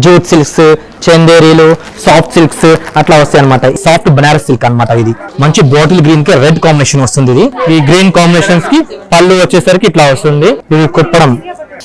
Jute silks, చందేరీలు, soft silks అట్లా వస్తాయి అనమాట. సాఫ్ట్ బనారస్ సిల్క్ అనమాట. ఇది మంచి బాటిల్ గ్రీన్ కి రెడ్ కాంబినేషన్ వస్తుంది. ఇది ఈ గ్రీన్ కాంబినేషన్స్ కి పళ్ళు వచ్చేసరికి ఇట్లా వస్తుంది. ఇది కుప్పడం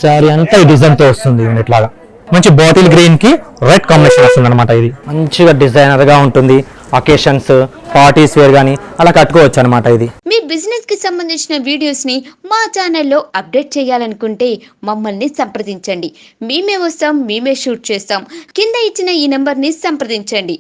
శారీ అంతా ఈ డిజైన్ తో వస్తుంది. ఇట్లాగా మంచి బాటిల్ గ్రీన్ కి రెడ్ కాంబినేషన్ వస్తుంది అనమాట. ఇది మంచిగా డిజైనర్ గా ఉంటుంది. అకేషన్స్, పార్టీస్ వేర్ గానీ అలా కట్టుకోవచ్చు అనమాట. ఇది మీ బిజినెస్ కి సంబంధించిన వీడియోస్ ని మా ఛానల్లో అప్డేట్ చేయాలనుకుంటే మమ్మల్ని సంప్రదించండి. మేమే వస్తాం, మేమే షూట్ చేస్తాం. కింద ఇచ్చిన ఈ నెంబర్ ని సంప్రదించండి.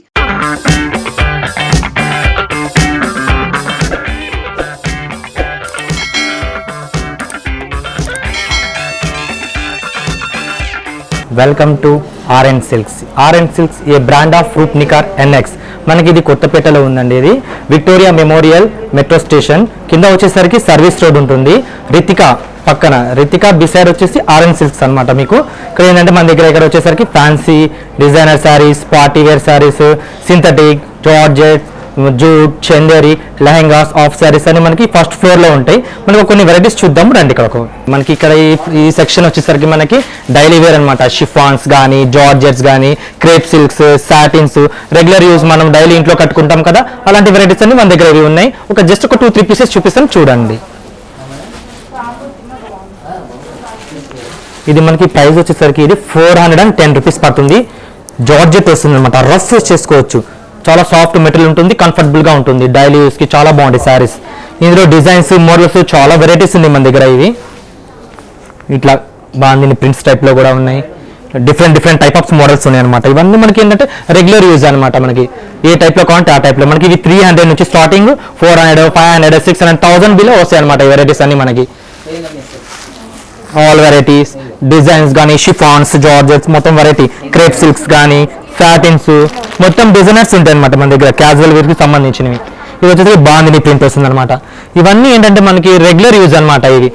Welcome to RN silks. RN silks a brand of ఫ్రూట్ నికార్ ఎన్ఎక్స్. మనకి ఇది కొత్తపేటలో ఉందండి. ఇది విక్టోరియా మెమోరియల్ మెట్రో స్టేషన్ కింద వచ్చేసరికి సర్వీస్ రోడ్ ఉంటుంది. రితికా పక్కన, రితికా బిసైడ్ వచ్చేసి ఆర్ఎన్ సిల్క్స్ అనమాట. మీకు ఇక్కడ ఏంటంటే మన దగ్గర ఇక్కడ వచ్చేసరికి fancy designer saris, party wear saris, synthetic, georgette, jute, Chanderi, lehengas, half saris అని మనకి ఫస్ట్ ఫ్లోర్ లో ఉంటాయి. మనకు కొన్ని వెరైటీస్ చూద్దాం రండి. ఇక్కడ మనకి ఇక్కడ ఈ సెక్షన్ వచ్చేసరికి మనకి డైలీ వేర్ అనమాట. షిఫాన్స్ కానీ, జార్జెట్స్ కానీ, crepe silks, satins, regular use మనం డైలీ ఇంట్లో కట్టుకుంటాం కదా, అలాంటి వెరైటీస్ అన్ని మన దగ్గర ఇవి ఉన్నాయి. జస్ట్ ఒక 2-3 పీసెస్ చూపిస్తాను చూడండి. ఇది మనకి ప్రైస్ వచ్చేసరికి ఇది 410 రూపీస్ పడుతుంది. జార్జెట్ వస్తుంది అనమాట. రఫ్ చేసుకోవచ్చు. చాలా సాఫ్ట్ మెటీరియల్ ఉంటుంది, కంఫర్టబుల్ గా ఉంటుంది. డైలీ యూస్ కి చాలా బాగుంటాయి సారీస్. ఇందులో డిజైన్స్, మోడల్స్ చాలా వెరైటీస్ ఉన్నాయి మన దగ్గర. ఇవి ఇట్లా బాగుంది. ప్రింట్స్ టైప్ లో కూడా ఉన్నాయి. డిఫరెంట్ టైప్ ఆఫ్ మోడల్స్ ఉన్నాయి అనమాట. ఇవన్నీ మనకి ఏంటంటే రెగ్యులర్ యూజ్ అనమాట. మనకి ఏ టైప్ లో కావాలంటే ఆ టైప్ లో. మనకి ఇవి 300 నుంచి స్టార్టింగ్ 400, 500, 600, 1000 బిలో వస్తాయి అనమాట. ఈ వెరైటీస్ అన్ని మనకి ఆల్ వెరైటీస్, డిజైన్స్ కానీ, షిఫాన్స్, జార్జెట్స్ మొత్తం వెరైటీ, క్రేప్ సిల్క్స్ కానీ, సాటిన్స్ మొత్తం డిజైనర్స్ ఉంటాయి అనమాట మన దగ్గర. క్యాజువల్ వేర్ కి సంబంధించినవి. ఇది వచ్చేసి బాగుంది ప్రింట్ వస్తుంది అనమాట. ఇవన్నీ ఏంటంటే మనకి రెగ్యులర్ యూజ్ అనమాట. ఇవి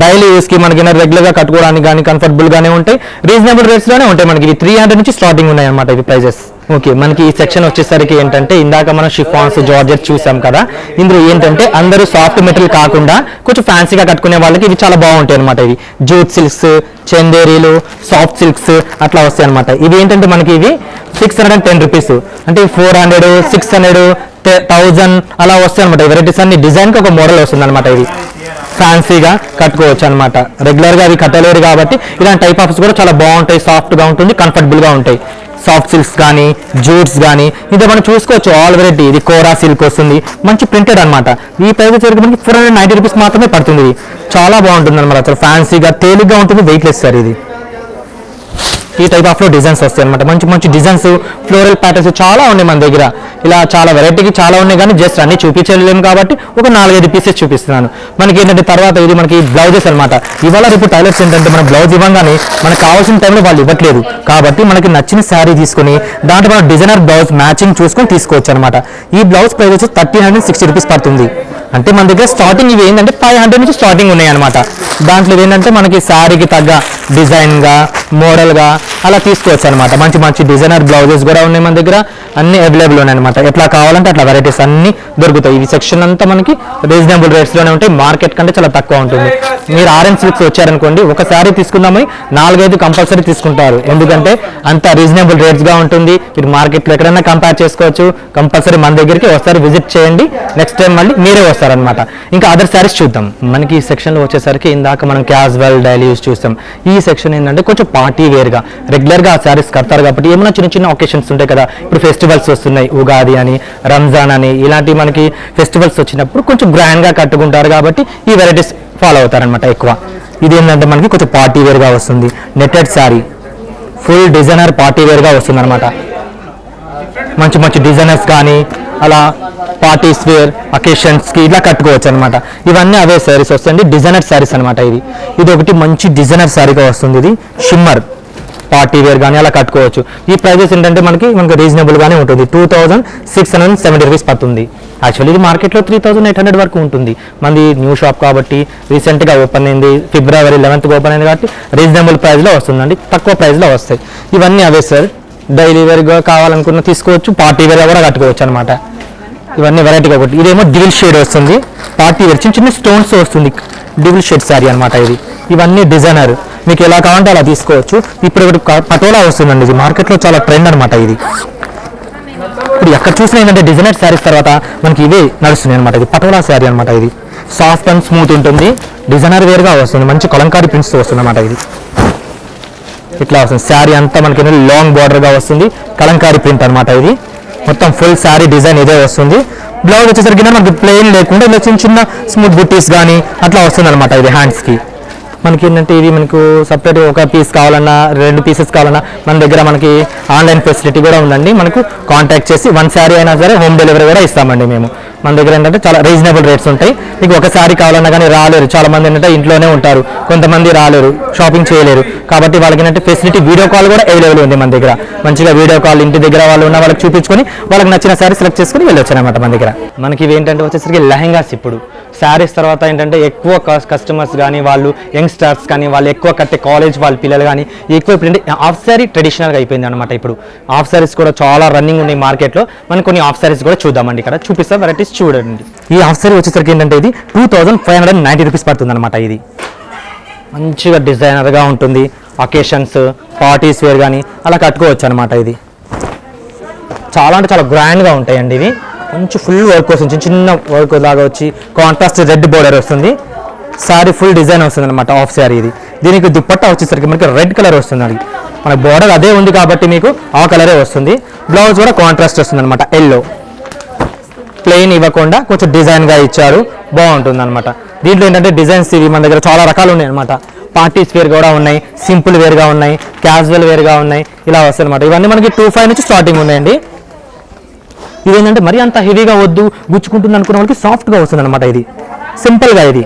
డైలీ యూస్ కి మనకి రెగ్యులర్ గా కట్టుకోవడానికి కానీ కంఫర్టబుల్ గానే ఉంటాయి. రీజనబుల్ రేట్స్ లోనే ఉంటాయి. మనకి 300 నుంచి స్టార్టింగ్ ఉన్నాయి అనమాట ఇవి ప్రైజెస్. ఓకే, మనకి ఈ సెక్షన్ వచ్చేసరికి ఏంటంటే ఇందాక మనం షిఫాన్స్, జార్జెట్ చూసాం కదా. ఇందులో ఏంటంటే అందరూ సాఫ్ట్ మెటీరియల్ కాకుండా కొంచెం ఫ్యాన్సీగా కట్టుకునే వాళ్ళకి ఇవి చాలా బాగుంటాయి అనమాట. ఇవి జూట్ సిల్క్స్, చందేరీలు, సాఫ్ట్ సిల్క్స్ అట్లా వస్తాయి అనమాట. ఇవి ఏంటంటే మనకి ఇవి 610 రూపీస్ అంటే 400, 600, 1000 అలా వస్తాయి అనమాట. ఈ వెరైటీస్ అన్ని డిజైన్ కి ఒక మోడల్ వస్తుంది అనమాట. ఇది ఫ్యాన్సీగా కట్టుకోవచ్చు అనమాట. రెగ్యులర్ గా అవి కట్టలేరు కాబట్టి ఇలాంటి టైప్ ఆఫ్స్ కూడా చాలా బాగుంటాయి. సాఫ్ట్ గా ఉంటుంది, కంఫర్టబుల్ గా ఉంటాయి. సాఫ్ట్ సిల్క్స్ కానీ, జూట్స్ కానీ ఇది మనం చూసుకోవచ్చు. All variety. ఇది కోరా సిల్క్ వస్తుంది, మంచి ప్రింటెడ్ అనమాట. ఈ ప్రైస్ వచ్చేసరికి మనకి 490 రూపీస్ మాత్రమే పడుతుంది. చాలా బాగుంటుంది అనమాట. అసలు ఫ్యాన్సీగా తేలిగ్గా ఉంటుంది, వెయిట్ లెస్ సార్. ఇది ఈ టైప్ ఆఫ్ లో డిజైన్స్ వస్తాయి అనమాట. మంచి డిజైన్స్, ఫ్లోరల్ ప్యాటర్న్స్ చాలా ఉన్నాయి మన దగ్గర. ఇలా చాలా వెరైటీకి చాలా ఉన్నాయి కానీ జస్ట్ అన్ని చూపించలేము కాబట్టి ఒక 4-5 పీసెస్ చూపిస్తున్నాను. మనకి ఏంటంటే తర్వాత ఇది మనకి బ్లౌజెస్ అనమాట. ఇవాళ రేపు టైలర్స్ ఏంటంటే మన బ్లౌజ్ ఇవ్వగానే మనకు కావాల్సిన టైంలో వాళ్ళు ఇవ్వట్లేదు కాబట్టి మనకి నచ్చిన శారీ తీసుకుని దాంట్లో మనం డిజైనర్ బ్లౌజ్ మ్యాచింగ్ చూసుకొని తీసుకోవచ్చు అనమాట. ఈ బ్లౌజ్ ప్రైస్ వచ్చి 1360 రూపీస్ పడుతుంది. అంటే మన దగ్గర స్టార్టింగ్ ఇవి ఏంటంటే 500 నుంచి స్టార్టింగ్ ఉన్నాయి అనమాట. దాంట్లో ఏంటంటే మనకి శారీకి తగ్గ డిజైన్ గా, మోడల్ గా అలా తీసుకోవచ్చు అనమాట. మంచి డిజైనర్ బ్లౌజెస్ కూడా ఉన్నాయి మన దగ్గర. అన్ని అవైలబుల్ ఉన్నాయి అనమాట. ఎట్లా కావాలంటే అట్లా వెరైటీస్ అన్ని దొరుకుతాయి. ఈ సెక్షన్ అంతా మనకి రీజనబుల్ రేట్స్ లోనే ఉంటాయి. మార్కెట్ కంటే చాలా తక్కువ ఉంటుంది. మీరు ఆర్ఎన్ సిల్క్స్ వచ్చారనుకోండి, ఒక శారీ తీసుకుందామని 4-5 కంపల్సరీ తీసుకుంటారు. ఎందుకంటే అంత రీజనబుల్ రేట్స్ గా ఉంటుంది. మీరు మార్కెట్ లో ఎక్కడైనా కంపేర్ చేసుకోవచ్చు. కంపల్సరీ మన దగ్గరికి వస్తారు, విజిట్ చేయండి. నెక్స్ట్ టైం మళ్ళీ మీరే వస్తారనమాట. ఇంకా అదర్ శారీస్ చూద్దాం. మనకి ఈ సెక్షన్ లో వచ్చేసరికి ఇందాక మనం క్యాజువల్, డైలీ యూస్ చూస్తాం. ఈ సెక్షన్ ఏంటంటే కొంచెం పార్టీ వేర్ గా రెగ్యులర్ గా ఆ శారీస్ కడతారు కాబట్టి ఏమైనా చిన్న ఒకేషన్స్ ఉంటాయి కదా. ఇప్పుడు ఫెస్టివల్స్ వస్తున్నాయి, ఉగాది అని, రంజాన్ అని, ఇలాంటి మనకి ఫెస్టివల్స్ వచ్చినప్పుడు కొంచెం గ్రాండ్ గా కట్టుకుంటారు కాబట్టి ఈ వెరైటీస్ ఫాలో అవుతారనమాట ఎక్కువ. ఇది ఏంటంటే మనకి కొంచెం పార్టీ వేర్ గా వస్తుంది. Netted sari, full designer party wear గా వస్తుంది అనమాట. మంచి డిజైనర్స్ కానీ అలా పార్టీస్ వేర్ అకేషన్స్ కి ఇలా కట్టుకోవచ్చు అనమాట. ఇవన్నీ అవే శారీస్ వస్తాయండి, డిజైనర్ శారీస్ అనమాట. ఇది ఒకటి మంచి డిజైనర్ శారీగా వస్తుంది. ఇది షిమ్మర్ పార్టీ వేర్ కానీ అలా కట్టుకోవచ్చు. ఈ ప్రైజెస్ ఏంటంటే మనకి రీజనబుల్ గానే ఉంటుంది. 2670 రూపీస్ పడుతుంది. యాక్చువల్లీ ఇది మార్కెట్లో 3800 వరకు ఉంటుంది. మనది న్యూ షాప్ కాబట్టి రీసెంట్ గా ఓపెన్ అయింది. February 11th ఓపెన్ అయింది కాబట్టి రీజనబుల్ ప్రైస్ లో వస్తుందండి. తక్కువ ప్రైస్ లో వస్తాయి. ఇవన్నీ అవే సార్. డైలీ వేర్ గా కావాలనుకున్న తీసుకోవచ్చు, పార్టీ వేర్ కూడా కట్టుకోవచ్చు అనమాట. ఇవన్నీ వెరైటీగా ఒకటి. ఇదేమో డివిల్ షేడ్ వస్తుంది. పార్టీ వేర్ చిన్న స్టోన్స్ వస్తుంది. డివిల్ షేడ్ శారీ అనమాట. ఇది ఇవన్నీ డిజైనర్ మీకు ఎలా కావాలంటే అలా తీసుకోవచ్చు. ఇప్పుడు పటోలా వస్తుందండి, ఇది మార్కెట్లో చాలా ట్రెండ్ అనమాట. ఇది ఇప్పుడు ఎక్కడ చూసినా ఏంటంటే డిజైనర్ శారీస్ తర్వాత మనకి ఇవే నడుస్తున్నాయి అనమాట. ఇది పటోలా శారీ అనమాట. ఇది సాఫ్ట్ అండ్ స్మూత్ ఉంటుంది, డిజైనర్ వేర్గా వస్తుంది, మంచి కలంకారీ ప్రింట్స్తో వస్తుంది అనమాట. ఇది ఇట్లా వస్తుంది శారీ అంతా మనకి లాంగ్ బార్డర్గా వస్తుంది, కలంకారీ ప్రింట్ అనమాట. ఇది మొత్తం ఫుల్ శారీ డిజైన్ ఇదే వస్తుంది. బ్లౌజ్ వచ్చేసరికి మనకి ప్లెయిన్ లేకుండా ఇలా చిన్న చిన్న స్మూత్ బుట్టీస్ కానీ అట్లా వస్తుంది అనమాట. ఇది హ్యాండ్స్కి మనకి ఏంటంటే ఇది మనకు సపరేట్ ఒక పీస్ కావాలన్నా 2 పీసెస్ కావాలన్నా మన దగ్గర మనకి ఆన్లైన్ ఫెసిలిటీ కూడా ఉందండి. మనకు కాంటాక్ట్ చేసి 1 శారీ అయినా సరే హోమ్ డెలివరీ కూడా ఇస్తామండి మేము. మన దగ్గర ఏంటంటే చాలా రీజనబుల్ రేట్స్ ఉంటాయి. మీకు ఒక శారీ కావాలన్నా కానీ రాలేరు, చాలా మంది ఏంటంటే ఇంట్లోనే ఉంటారు, కొంతమంది రాలేరు, షాపింగ్ చేయలేరు. కాబట్టి వాళ్ళకి ఏంటంటే ఫెసిలిటీ వీడియో కాల్ కూడా అవైలబుల్ ఉంది మన దగ్గర. మంచిగా వీడియో కాల్ ఇంటి దగ్గర వాళ్ళు ఉన్న వాళ్ళకి చూపించుకొని వాళ్ళకి నచ్చిన శారీ సెలెక్ట్ చేసుకుని వెళ్ళొచ్చు అనమాట మన దగ్గర. మనకి ఇవి ఏంటంటే వచ్చేసరికి లెహంగాస్. ఇప్పుడు శారీస్ తర్వాత ఏంటంటే ఎక్కువ కస్టమర్స్ కానీ వాళ్ళు యంగ్స్టర్స్ కానీ వాళ్ళు ఎక్కువ కట్టే కాలేజ్ వాళ్ళ పిల్లలు కానీ ఎక్కువ ఇప్పుడు హాఫ్ శారీ ట్రెడిషనల్గా అయిపోయింది అనమాట. ఇప్పుడు హాఫ్ శారీస్ కూడా చాలా రన్నింగ్ ఉన్నాయి మార్కెట్లో. మనం కొన్ని హాఫ్ శారీస్ కూడా చూద్దామండి, ఇక్కడ చూపిస్తాం, వెరైటీస్ చూడండి. ఈ హాఫ్ శారీ వచ్చేసరికి ఏంటంటే ఇది 2590 రూపీస్ పడుతుంది అనమాట. ఇది మంచిగా డిజైనర్గా ఉంటుంది, అకేషన్స్ పార్టీస్ వేర్ కానీ అలా కట్టుకోవచ్చు అనమాట. ఇది చాలా అంటే చాలా గ్రాండ్గా ఉంటాయండి. ఇవి మంచి ఫుల్ వర్క్ వస్తుంది, చిన్న చిన్న వర్క్ లాగా వచ్చి కాంట్రాస్ట్ రెడ్ బోర్డర్ వస్తుంది. శారీ ఫుల్ డిజైన్ వస్తుంది అనమాట హాఫ్ శారీ. ఇది దీనికి దుప్పట్టా వచ్చేసరికి మనకి రెడ్ కలర్ వస్తుంది. అది మన బోర్డర్ అదే ఉంది కాబట్టి మీకు ఆ కలరే వస్తుంది. బ్లౌజ్ కూడా కాంట్రాస్ట్ వస్తుంది అనమాట, ఎల్లో. ప్లెయిన్ ఇవ్వకుండా కొంచెం డిజైన్గా ఇచ్చారు, బాగుంటుంది అనమాట. దీంట్లో ఏంటంటే డిజైన్స్ ఇవి మన దగ్గర చాలా రకాలు ఉన్నాయి అనమాట. పార్టీస్ వేర్ కూడా ఉన్నాయి, సింపుల్ వేర్గా ఉన్నాయి, క్యాజువల్ వేర్గా ఉన్నాయి, ఇలా వస్తాయి అనమాట. ఇవన్నీ మనకి 25 నుంచి స్టార్టింగ్ ఉన్నాయండి. ఇదేంటంటే మరీ అంత హెవీగా వద్దు, గుచ్చుకుంటుంది అనుకున్న వాళ్ళకి సాఫ్ట్గా వస్తుంది అనమాట. ఇది సింపుల్గా ఇది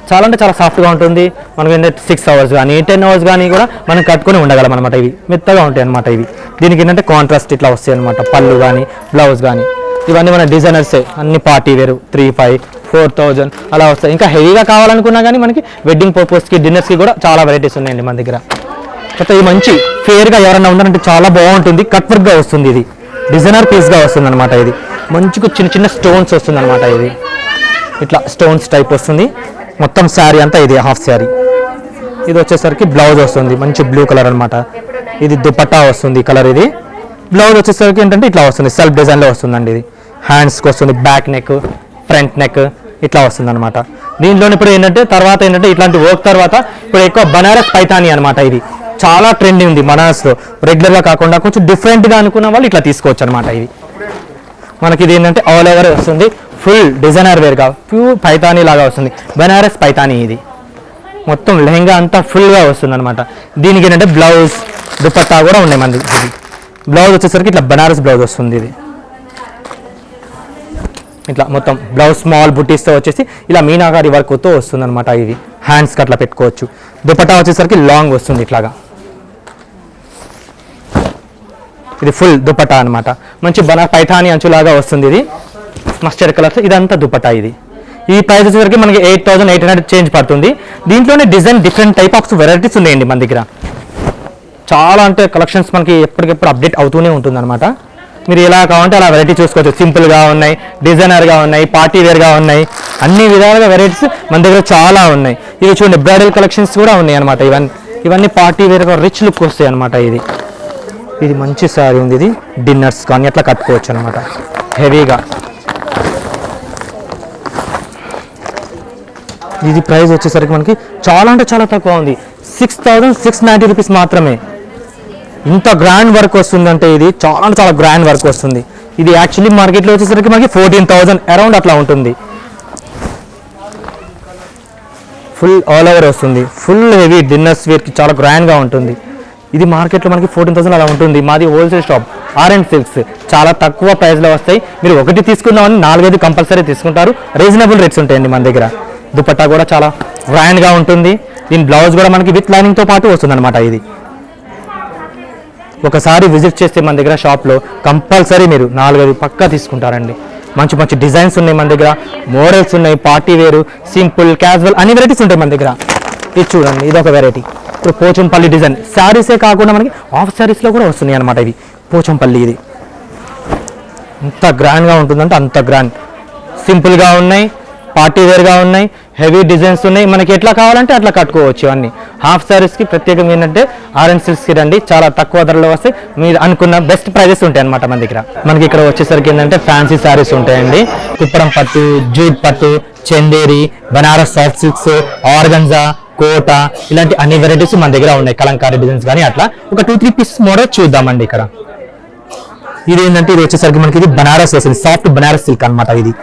చాలా అంటే చాలా సాఫ్ట్గా ఉంటుంది. మనకి ఏంటంటే 6 అవర్స్ కానీ 10 అవర్స్ కానీ కూడా మనం కట్టుకొని ఉండగలం అనమాట. ఇవి మెత్తగా ఉంటాయి అనమాట. ఇవి దీనికి ఏంటంటే కాంట్రాస్ట్ ఇట్లా వస్తాయి అనమాట, పళ్ళు కానీ బ్లౌజ్ కానీ. ఇవన్నీ మన డిజైనర్సే, అన్ని పార్టీ వేరు 3500, 4000 అలా వస్తాయి. ఇంకా హెవీగా కావాలనుకున్నా కానీ మనకి వెడ్డింగ్ పర్పస్కి డిన్నర్స్కి కూడా చాలా వెరైటీస్ ఉన్నాయండి మన దగ్గర. అయితే ఇది మంచి ఫేర్గా ఎవరైనా ఉన్నారంటే చాలా బాగుంటుంది, కట్ వర్క్గా వస్తుంది. ఇది డిజైనర్ పీస్గా వస్తుంది అనమాట. ఇది మంచిగా చిన్న చిన్న స్టోన్స్ వస్తుంది అనమాట. ఇది ఇట్లా స్టోన్స్ టైప్ వస్తుంది మొత్తం శారీ అంతా. ఇది హాఫ్ శారీ. ఇది వచ్చేసరికి బ్లౌజ్ వస్తుంది మంచి బ్లూ కలర్ అనమాట. ఇది దుపట్టా వస్తుంది కలర్. ఇది బ్లౌజ్ వచ్చేసరికి ఏంటంటే ఇట్లా వస్తుంది, సెల్ఫ్ డిజైన్లో వస్తుందండి. ఇది హ్యాండ్స్కి వస్తుంది, బ్యాక్ నెక్, ఫ్రంట్ నెక్ ఇట్లా వస్తుంది అనమాట. దీంట్లో ఇప్పుడు ఏంటంటే తర్వాత ఏంటంటే ఇట్లాంటి వర్క్ తర్వాత ఇప్పుడు ఎక్కువ బనారస్ పైతాని అనమాట. ఇది చాలా ట్రెండింగ్ ఉంది బనారస్లో, రెగ్యులర్గా కాకుండా కొంచెం డిఫరెంట్గా అనుకున్న వాళ్ళు ఇట్లా తీసుకోవచ్చు అనమాట. ఇది మనకి ఇది ఏంటంటే ఆల్ ఓవర్ వస్తుంది, ఫుల్ డిజైనర్ వేర్గా ప్యూర్ పైతానీ లాగా వస్తుంది, బనారస్ పైతానీ. ఇది మొత్తం లెహంగా అంతా ఫుల్గా వస్తుంది అనమాట. దీనికి ఏంటంటే బ్లౌజ్ దుపట్టా కూడా ఉన్నాయి మనది. ఇది బ్లౌజ్ వచ్చేసరికి ఇట్లా బనారస్ బ్లౌజ్ వస్తుంది. ఇది ఇట్లా మొత్తం బ్లౌజ్ స్మాల్ బుటీస్తో వచ్చేసి ఇలా మీనాకారి వర్క్తో వస్తుంది అనమాట. ఇది హ్యాండ్స్కి అట్లా పెట్టుకోవచ్చు. దుపట్టా వచ్చేసరికి లాంగ్ వస్తుంది ఇట్లాగా. ఇది ఫుల్ దుపట్టా అనమాట, మంచి పైఠానీ అంచులాగా వస్తుంది. ఇది మస్టర్డ్ కలర్, ఇదంతా దుపట్టా. ఇది ఈ ప్రైస్ వచ్చేసరికి మనకి 8800 చేంజ్ పడుతుంది. దీంట్లోనే design different type of varieties ఉన్నాయండి మన దగ్గర. చాలా అంటే కలెక్షన్స్ మనకి ఎప్పటికెప్పుడు అప్డేట్ అవుతూనే ఉంటుంది అనమాట. మీరు ఎలా కావాలంటే అలా వెరైటీ చూసుకోవచ్చు. సింపుల్గా ఉన్నాయి, డిజైనర్గా ఉన్నాయి, పార్టీ వేర్గా ఉన్నాయి, అన్ని విధాలుగా వెరైటీస్ మన దగ్గర చాలా ఉన్నాయి. ఇవి చూడండి బ్రైడల్ కలెక్షన్స్ కూడా ఉన్నాయి అనమాట. ఇవన్నీ పార్టీ వేర్గా రిచ్ లుక్ వస్తాయి అనమాట. ఇది మంచి శారీ ఉంది. ఇది డిన్నర్స్ కానీ అట్లా కట్టుకోవచ్చు అనమాట హెవీగా. ఇది ప్రైస్ వచ్చేసరికి మనకి చాలా అంటే చాలా తక్కువ ఉంది, 6690 రూపీస్ మాత్రమే. ఇంత గ్రాండ్ వర్క్ వస్తుందంటే ఇది చాలా అంటే చాలా గ్రాండ్ వర్క్ వస్తుంది. ఇది యాక్చువల్లీ మార్కెట్లో వచ్చేసరికి మనకి 14,000 అరౌండ్ అట్లా ఉంటుంది. ఫుల్ ఆల్ ఓవర్ వస్తుంది, ఫుల్ హెవీ డిన్నర్స్ వేర్కి చాలా గ్రాండ్గా ఉంటుంది. ఇది మార్కెట్లో మనకి 14,000 అలా ఉంటుంది. మాది హోల్సేల్ షాప్ R&D సిల్క్స్, చాలా తక్కువ ప్రైస్లో వస్తాయి. మీరు ఒకటి తీసుకుందామని 4-5 కంపల్సరీ తీసుకుంటారు. రీజనబుల్ రేట్స్ ఉంటాయండి మన దగ్గర. దుపట్టా కూడా చాలా గ్రాండ్గా ఉంటుంది. దీని బ్లౌజ్ కూడా మనకి విత్ లైనింగ్తో పాటు వస్తుంది అనమాట. ఇది ఒకసారి విజిట్ చేస్తే మన దగ్గర షాప్లో కంపల్సరీ మీరు 4-5 పక్కా తీసుకుంటారండి. మంచి మంచి డిజైన్స్ ఉన్నాయి మన దగ్గర, మోడల్స్ ఉన్నాయి, పార్టీ వేరు, సింపుల్, క్యాజువల్ అన్ని వెరైటీస్ ఉంటాయి మన దగ్గర. ఇది చూడండి, ఇది ఒక వెరైటీ. ఇప్పుడు పోచంపల్లి డిజైన్ శారీసే కాకుండా మనకి హాఫ్ శారీస్లో కూడా వస్తున్నాయి అనమాట. ఇవి పోచంపల్లి. ఇది ఎంత గ్రాండ్గా ఉంటుందంటే అంత గ్రాండ్. సింపుల్గా ఉన్నాయి, పార్టీ వేర్గా ఉన్నాయి, హెవీ డిజైన్స్ ఉన్నాయి, మనకి ఎట్లా కావాలంటే అట్లా కట్టుకోవచ్చు. అన్ని హాఫ్ సారీస్ కి ప్రత్యేకంగా ఏంటంటే ఆరెంజ్ సిల్క్స్ కి రండి, చాలా తక్కువ ధరలో వస్తే మీరు అనుకున్న బెస్ట్ ప్రైజెస్ ఉంటాయి అనమాట మన దగ్గర. మనకి ఇక్కడ వచ్చేసరికి ఏంటంటే ఫ్యాన్సీ సారీస్ ఉంటాయండి, కుప్పడం పట్టు, జూట్ పట్టు, Chanderi, Banaras soft silks, organza, Kota, ఇలాంటి అన్ని వెరైటీస్ మన దగ్గర ఉన్నాయి. కలంకారీ డిజైన్స్ కానీ అట్లా ఒక 2-3 పీసెస్ మోడల్ చూద్దామండి. ఇక్కడ ఇది ఏంటంటే ఇది వచ్చేసరికి మనకి ఇది బనారస్ వస్తుంది, సాఫ్ట్ బనారస్ సిల్క్ అనమాట. ఇది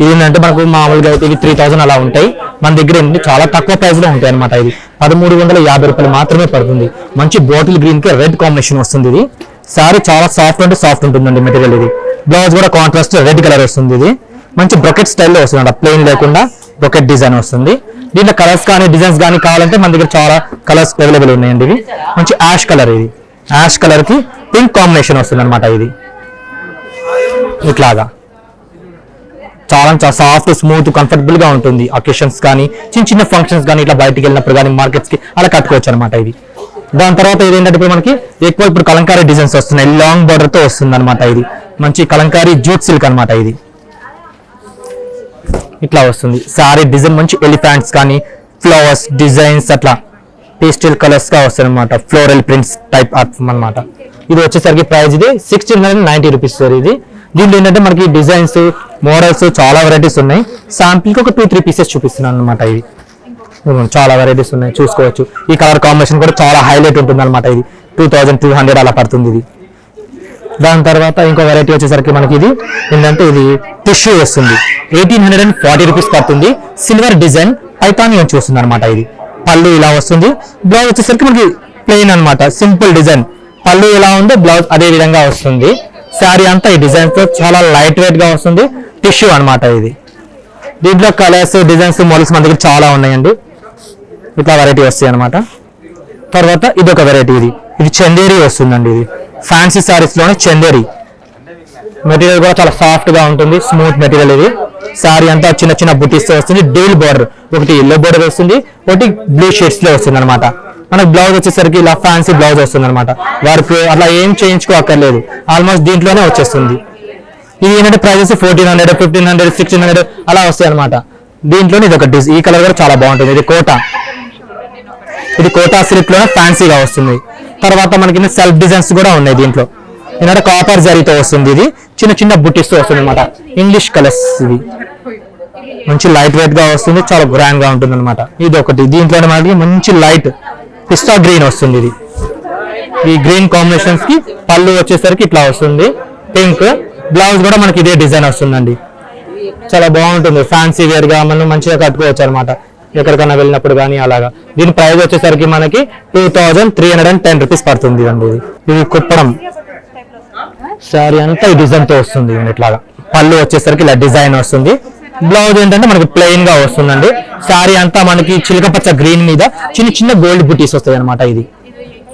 ఏంటంటే మనకు మామూలుగా అయితే ఇవి 3000 అలా ఉంటాయి, మన దగ్గర ఏంటంటే చాలా తక్కువ ప్రైస్ లో ఉంటాయి అనమాట. ఇది 1350 రూపాయలు మాత్రమే పడుతుంది. మంచి బాటిల్ గ్రీన్ కి రెడ్ కాంబినేషన్ వస్తుంది. ఇది సారీ చాలా సాఫ్ట్ అంటే సాఫ్ట్ ఉంటుందండి మెటీరియల్. ఇది బ్లౌజ్ కూడా కాంట్రాస్ట్ రెడ్ కలర్ వస్తుంది. ఇది మంచి బ్రొకెట్ స్టైల్లో వస్తుంది, ప్లెయిన్ లేకుండా బ్రొకెట్ డిజైన్ వస్తుంది. దీంట్లో కలర్స్ కానీ డిజైన్స్ కానీ కావాలంటే మన దగ్గర చాలా కలర్స్ అవైలబుల్ ఉన్నాయండి. ఇవి మంచి యాష్ కలర్, ఇది యాష్ కలర్ కి పింక్ కాంబినేషన్ వస్తుంది అనమాట. ఇది ఇట్లాగా చాలా చాలా సాఫ్ట్, స్మూత్, కంఫర్టబుల్ గా ఉంటుంది. అకేషన్స్ కానీ చిన్న చిన్న ఫంక్షన్స్ కానీ ఇట్లా బయటికి వెళ్ళినప్పుడు కానీ మార్కెట్స్ కి అలా కట్టుకోవచ్చు అనమాట. ఇది దాని తర్వాత ఇది ఏంటంటే ఇప్పుడు మనకి ఎక్కువ ఇప్పుడు కలంకారీ డిజైన్స్ వస్తున్నాయి, లాంగ్ బార్డర్ తో వస్తుంది అనమాట. ఇది మంచి కలంకారీ జూట్ సిల్క్ అనమాట. ఇది ఇట్లా వస్తుంది సారీ డిజైన్, మంచి ఎలిఫెంట్స్ కానీ ఫ్లవర్స్ డిజైన్స్ అట్లా పేస్టల్ కలర్స్ గా వస్తాయి అనమాట, ఫ్లోరల్ ప్రింట్స్ టైప్ అనమాట. ఇది వచ్చేసరికి ప్రైస్ ఇది 1690 రూపీస్ సార్. ఇది దీంట్లో ఏంటంటే మనకి డిజైన్స్, మోడల్స్ చాలా వెరైటీస్ ఉన్నాయి. శాంపిల్ కి ఒక 2-3 పీసెస్ చూపిస్తున్నాను అనమాట. ఇది చాలా వెరైటీస్ ఉన్నాయి, చూసుకోవచ్చు. ఈ కలర్ కాంబినేషన్ కూడా చాలా హైలైట్ ఉంటుంది అనమాట. ఇది 2200 అలా పడుతుంది. ఇది దాని తర్వాత ఇంకో వెరైటీ వచ్చేసరికి మనకి ఇది ఏంటంటే ఇది టిష్యూ వస్తుంది, 1840 రూపీస్ పడుతుంది. సిల్వర్ డిజైన్ పైతాని వచ్చి వస్తుంది అనమాట. ఇది పళ్ళు ఇలా వస్తుంది, బ్లౌజ్ వచ్చేసరికి మనకి ప్లెయిన్ అనమాట, సింపుల్ డిజైన్. పళ్ళు ఎలా ఉందో బ్లౌజ్ అదే విధంగా వస్తుంది. శారీ అంతా ఈ డిజైన్ తో చాలా లైట్ వెయిట్ గా వస్తుంది, టిష్యూ అనమాట. ఇది దీంట్లో కలర్స్, డిజైన్స్, మోడల్స్ మన దగ్గర చాలా ఉన్నాయండి. ఇట్లా వెరైటీ వస్తాయి అనమాట. తర్వాత ఇది ఒక వెరైటీ, ఇది చందేరి వస్తుందండి. ఇది ఫ్యాన్సీ సారీస్ లోనే చందేరి మెటీరియల్ కూడా చాలా సాఫ్ట్ గా ఉంటుంది, స్మూత్ మెటీరియల్. ఇది సారీ అంతా చిన్న చిన్న బుటీస్ తో వస్తుంది, డీల్ బార్డర్, ఒకటి ఎల్లో బార్డర్ వస్తుంది, ఒకటి బ్లూ షేడ్స్ లో వస్తుంది అనమాట. మనకు బ్లౌజ్ వచ్చేసరికి ఇలా ఫ్యాన్సీ బ్లౌజ్ వస్తుంది అనమాట. వారికి అట్లా ఏం చేయించుకోక్కర్లేదు, ఆల్మోస్ట్ దీంట్లోనే వచ్చేస్తుంది. ఇది ఏంటంటే ప్రైజెస్ 1400, 1500, 1600 అలా వస్తాయి అనమాట. దీంట్లోనే ఇది ఒక ఈ కలర్ కూడా చాలా బాగుంటుంది. ఇది కోటా సిల్క్ లోనే ఫ్యాన్సీగా వస్తుంది. తర్వాత మనకి సెల్ఫ్ డిజైన్స్ కూడా ఉన్నాయి దీంట్లో. ఏంటంటే కాపర్ జరీతో వస్తుంది, ఇది చిన్న చిన్న బుట్టీస్ తో వస్తుంది అనమాట. ఇంగ్లీష్ కలర్స్, ఇది మంచి లైట్ వెయిట్ గా వస్తుంది, చాలా గ్రాండ్ గా ఉంటుంది అనమాట. ఇది ఒకటి. దీంట్లోనే మనకి మంచి లైట్ పిస్తా గ్రీన్ వస్తుంది. ఇది ఈ గ్రీన్ కాంబినేషన్స్ కి పళ్ళు వచ్చేసరికి ఇట్లా వస్తుంది, పింక్. బ్లౌజ్ కూడా మనకి ఇదే డిజైన్ వస్తుందండి, చాలా బాగుంటుంది. ఫ్యాన్సీ వేర్ గా మనం మంచిగా కట్టుకోవచ్చు అనమాట, ఎక్కడికైనా వెళ్ళినప్పుడు కానీ అలాగా. దీని ప్రైస్ వచ్చేసరికి మనకి 2310 రూపీస్ పడుతుంది అండి. ఇది కుప్పడం శారీ అంతా ఈ డిజైన్ తో వస్తుంది. ఇట్లాగా పళ్ళు వచ్చేసరికి ఇలా డిజైన్ వస్తుంది. బ్లౌజ్ ఏంటంటే మనకి ప్లెయిన్ గా వస్తుందండి. శారీ అంతా మనకి చిలక పచ్చ గ్రీన్ మీద చిన్న చిన్న గోల్డ్ బుటీస్ వస్తాయి అనమాట. ఇది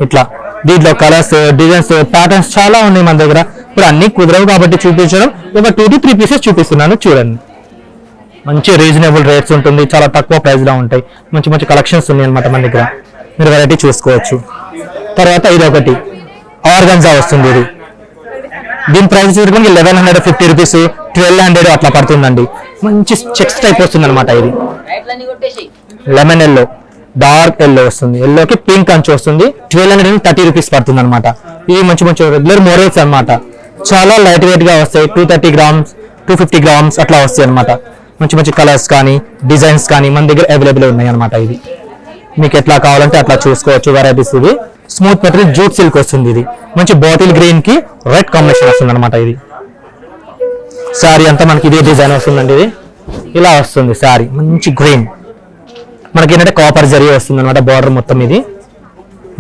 ఇట్లా దీంట్లో కలర్స్, డిజైన్స్, ప్యాటర్న్స్ చాలా ఉన్నాయి మన దగ్గర. ఇప్పుడు అన్ని కుదరవు కాబట్టి చూపించడం, ఒక 2-3 పీసెస్ చూపిస్తున్నాను, చూడండి. మంచి రీజనబుల్ రేట్స్ ఉంటుంది, చాలా తక్కువ ప్రైస్ లో ఉంటాయి. మంచి మంచి కలెక్షన్స్ ఉన్నాయి అనమాట మన దగ్గర, మీరు వెరైటీ చూసుకోవచ్చు. తర్వాత ఇది ఒకటి ఆర్గంజా వస్తుంది. ఇది దీని ప్రైస్ చూసుకుంటే 1150 రూపీస్, 1200 అట్లా పడుతుందండి. మంచి చెక్స్ టైప్ వస్తుంది అనమాట. ఇది లెమన్ ఎల్లో, డార్క్ ఎల్లో వస్తుంది, ఎల్లోకి పింక్ అంచు వస్తుంది. 1230 రూపీస్ పడుతుంది అనమాట. ఇవి మంచి మంచి రెగ్యులర్ మోడల్స్ అనమాట, చాలా లైట్ వెయిట్ గా వస్తాయి. 230 గ్రామ్స్, 250 గ్రామ్స్ అట్లా వస్తాయి అనమాట. మంచి మంచి కలర్స్ కానీ డిజైన్స్ కానీ మన దగ్గర అవైలబుల్ ఉన్నాయి అనమాట. ఇది మీకు ఎట్లా కావాలంటే అట్లా చూసుకోవచ్చు వెరైటీస్. ఇది స్మూత్ మెటీరియల్ జూట్ సిల్క్ వస్తుంది. ఇది మంచి బాటిల్ గ్రీన్ కి రెడ్ కాంబినేషన్ వస్తుంది అనమాట. ఇది శారీ అంతా మనకి ఇదే డిజైన్ వస్తుందండి. ఇది ఇలా వస్తుంది శారీ, మంచి గ్రీన్. మనకి ఏంటంటే కాపర్ జరీ వస్తుంది అనమాట, బార్డర్ మొత్తం. ఇది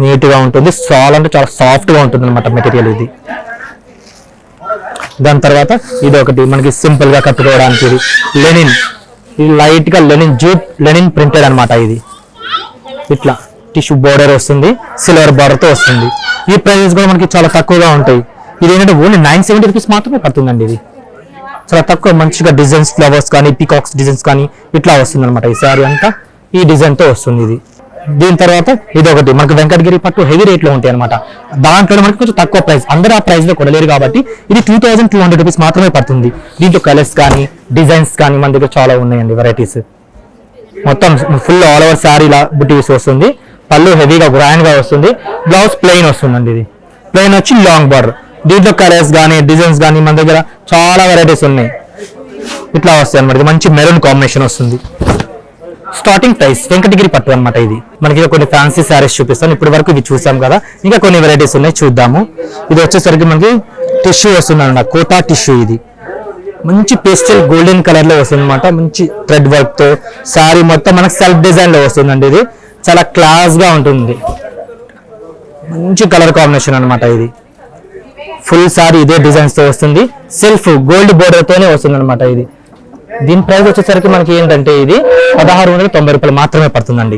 నీట్ గా ఉంటుంది, చాలా అంటే చాలా సాఫ్ట్ గా ఉంటుంది అనమాట మెటీరియల్. ఇది దాని తర్వాత ఇది ఒకటి మనకి సింపుల్ గా కట్టుకోవడానికి. ఇది లెనిన్, ఇది లైట్ గా లెనిన్ జూట్ లెనిన్ ప్రింటెడ్ అనమాట. ఇది ఇట్లా టిష్యూ బోర్డర్ వస్తుంది, సిల్వర్ బార్డర్ తో వస్తుంది. ఈ ప్రైజెస్ కూడా మనకి చాలా తక్కువగా ఉంటాయి. ఇది ఏంటంటే ఓన్లీ 970 రూపీస్ మాత్రమే పడుతుందండి. ఇది చాలా తక్కువ, మంచిగా డిజైన్స్, ఫ్లవర్స్ కానీ పీకాక్స్ డిజైన్స్ కానీ ఇట్లా వస్తుంది అనమాట. ఈ శారీ అంతా ఈ డిజైన్ తో వస్తుంది. ఇది దీని తర్వాత ఇది ఒకటి మనకు వెంకటగిరి పట్టు హెవీ రేట్ లో ఉంటాయి అనమాట. దాంట్లో మనకి కొంచెం తక్కువ ప్రైస్, అందరూ ఆ ప్రైస్ లో కొనలేరు కాబట్టి ఇది 2200 రూపీస్ మాత్రమే పడుతుంది. దీంట్లో కలర్స్ కానీ డిజైన్స్ కానీ మన దగ్గర చాలా ఉన్నాయండి వెరైటీస్. మొత్తం ఫుల్ ఆల్ ఓవర్ శారీ ఇలా బుటీస్ వస్తుంది. పళ్ళు హెవీగా గ్రాండ్ గా వస్తుంది. బ్లౌజ్ ప్లెయిన్ వస్తుందండి. ఇది ప్లెయిన్ వచ్చి లాంగ్ బార్డర్. దీంట్లో కలర్స్ కానీ డిజైన్స్ కానీ మన దగ్గర చాలా వెరైటీస్ ఉన్నాయి. ఇట్లా వస్తాయి అనమాట. మంచి మెరూన్ కాంబినేషన్ వస్తుంది. స్టార్టింగ్ ప్రైస్ వెంకటగిరి పట్టు అనమాట. ఇది మనకి కొన్ని ఫ్యాన్సీ శారీస్ చూపిస్తాను. ఇప్పటి వరకు ఇవి చూసాం కదా, ఇంకా కొన్ని వెరైటీస్ ఉన్నాయి, చూద్దాము. ఇది వచ్చేసరికి మనకి టిష్యూ వస్తుంది అన్నమాట. కోటా టిష్యూ. ఇది మంచి పేస్టల్ గోల్డెన్ కలర్ లో వస్తుంది అనమాట. మంచి థ్రెడ్ వర్క్ తో శారీ మొత్తం మనకి సెల్ఫ్ డిజైన్ లో వస్తుందండి. ఇది చాలా క్లాస్ గా ఉంటుంది. మంచి కలర్ కాంబినేషన్ అనమాట. ఇది ఫుల్ శారీ ఇదే డిజైన్స్ తో వస్తుంది. సెల్ఫ్ గోల్డ్ బోర్డర్ తోనే వస్తుంది అనమాట. ఇది దీని ప్రైస్ వచ్చేసరికి మనకి ఏంటంటే ఇది 1690 రూపాయలు మాత్రమే పడుతుందండి.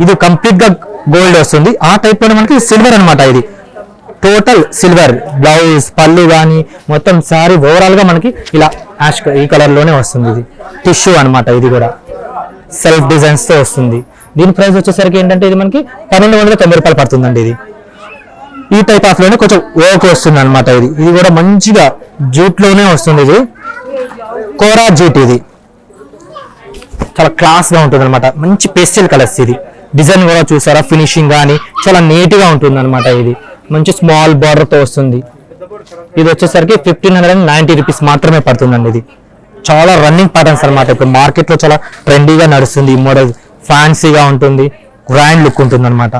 ఇది కంప్లీట్ గా గోల్డ్ వస్తుంది. ఆ టైప్ లో మనకి సిల్వర్ అనమాట. ఇది టోటల్ సిల్వర్. బ్లౌజ్ పళ్ళు కానీ మొత్తం శారీ ఓవరాల్ గా మనకి ఇలా యాష్ ఈ కలర్ లోనే వస్తుంది. ఇది టిష్యూ అనమాట. ఇది కూడా సెల్ఫ్ డిజైన్స్ తో వస్తుంది. దీని ప్రైస్ వచ్చేసరికి ఏంటంటే ఇది మనకి 1290 రూపాయలు పడుతుందండి. ఇది ఈ టైప్ ఆఫ్ లోనే కొంచెం వర్క్ వస్తుంది అనమాట. ఇది కూడా మంచిగా జూట్ లోనే వస్తుంది. ఇది కోరా జూట్. ఇది చాలా క్లాస్ గా ఉంటుంది అనమాట. మంచి పేస్టల్ కలర్స్. ఇది డిజైన్ కూడా చూసారా, ఫినిషింగ్ కానీ చాలా నీట్ గా ఉంటుంది అనమాట. ఇది మంచి స్మాల్ బార్డర్ తో వస్తుంది. ఇది వచ్చేసరికి 1590 రూపీస్ మాత్రమే పడుతుందండి. ఇది చాలా రన్నింగ్ ప్యాటర్న్స్ అనమాట. ఇప్పుడు మార్కెట్ లో చాలా ట్రెండీగా నడుస్తుంది ఈ మోడల్. ఫ్యాన్సీగా ఉంటుంది, గ్రాండ్ లుక్ ఉంటుంది అనమాట.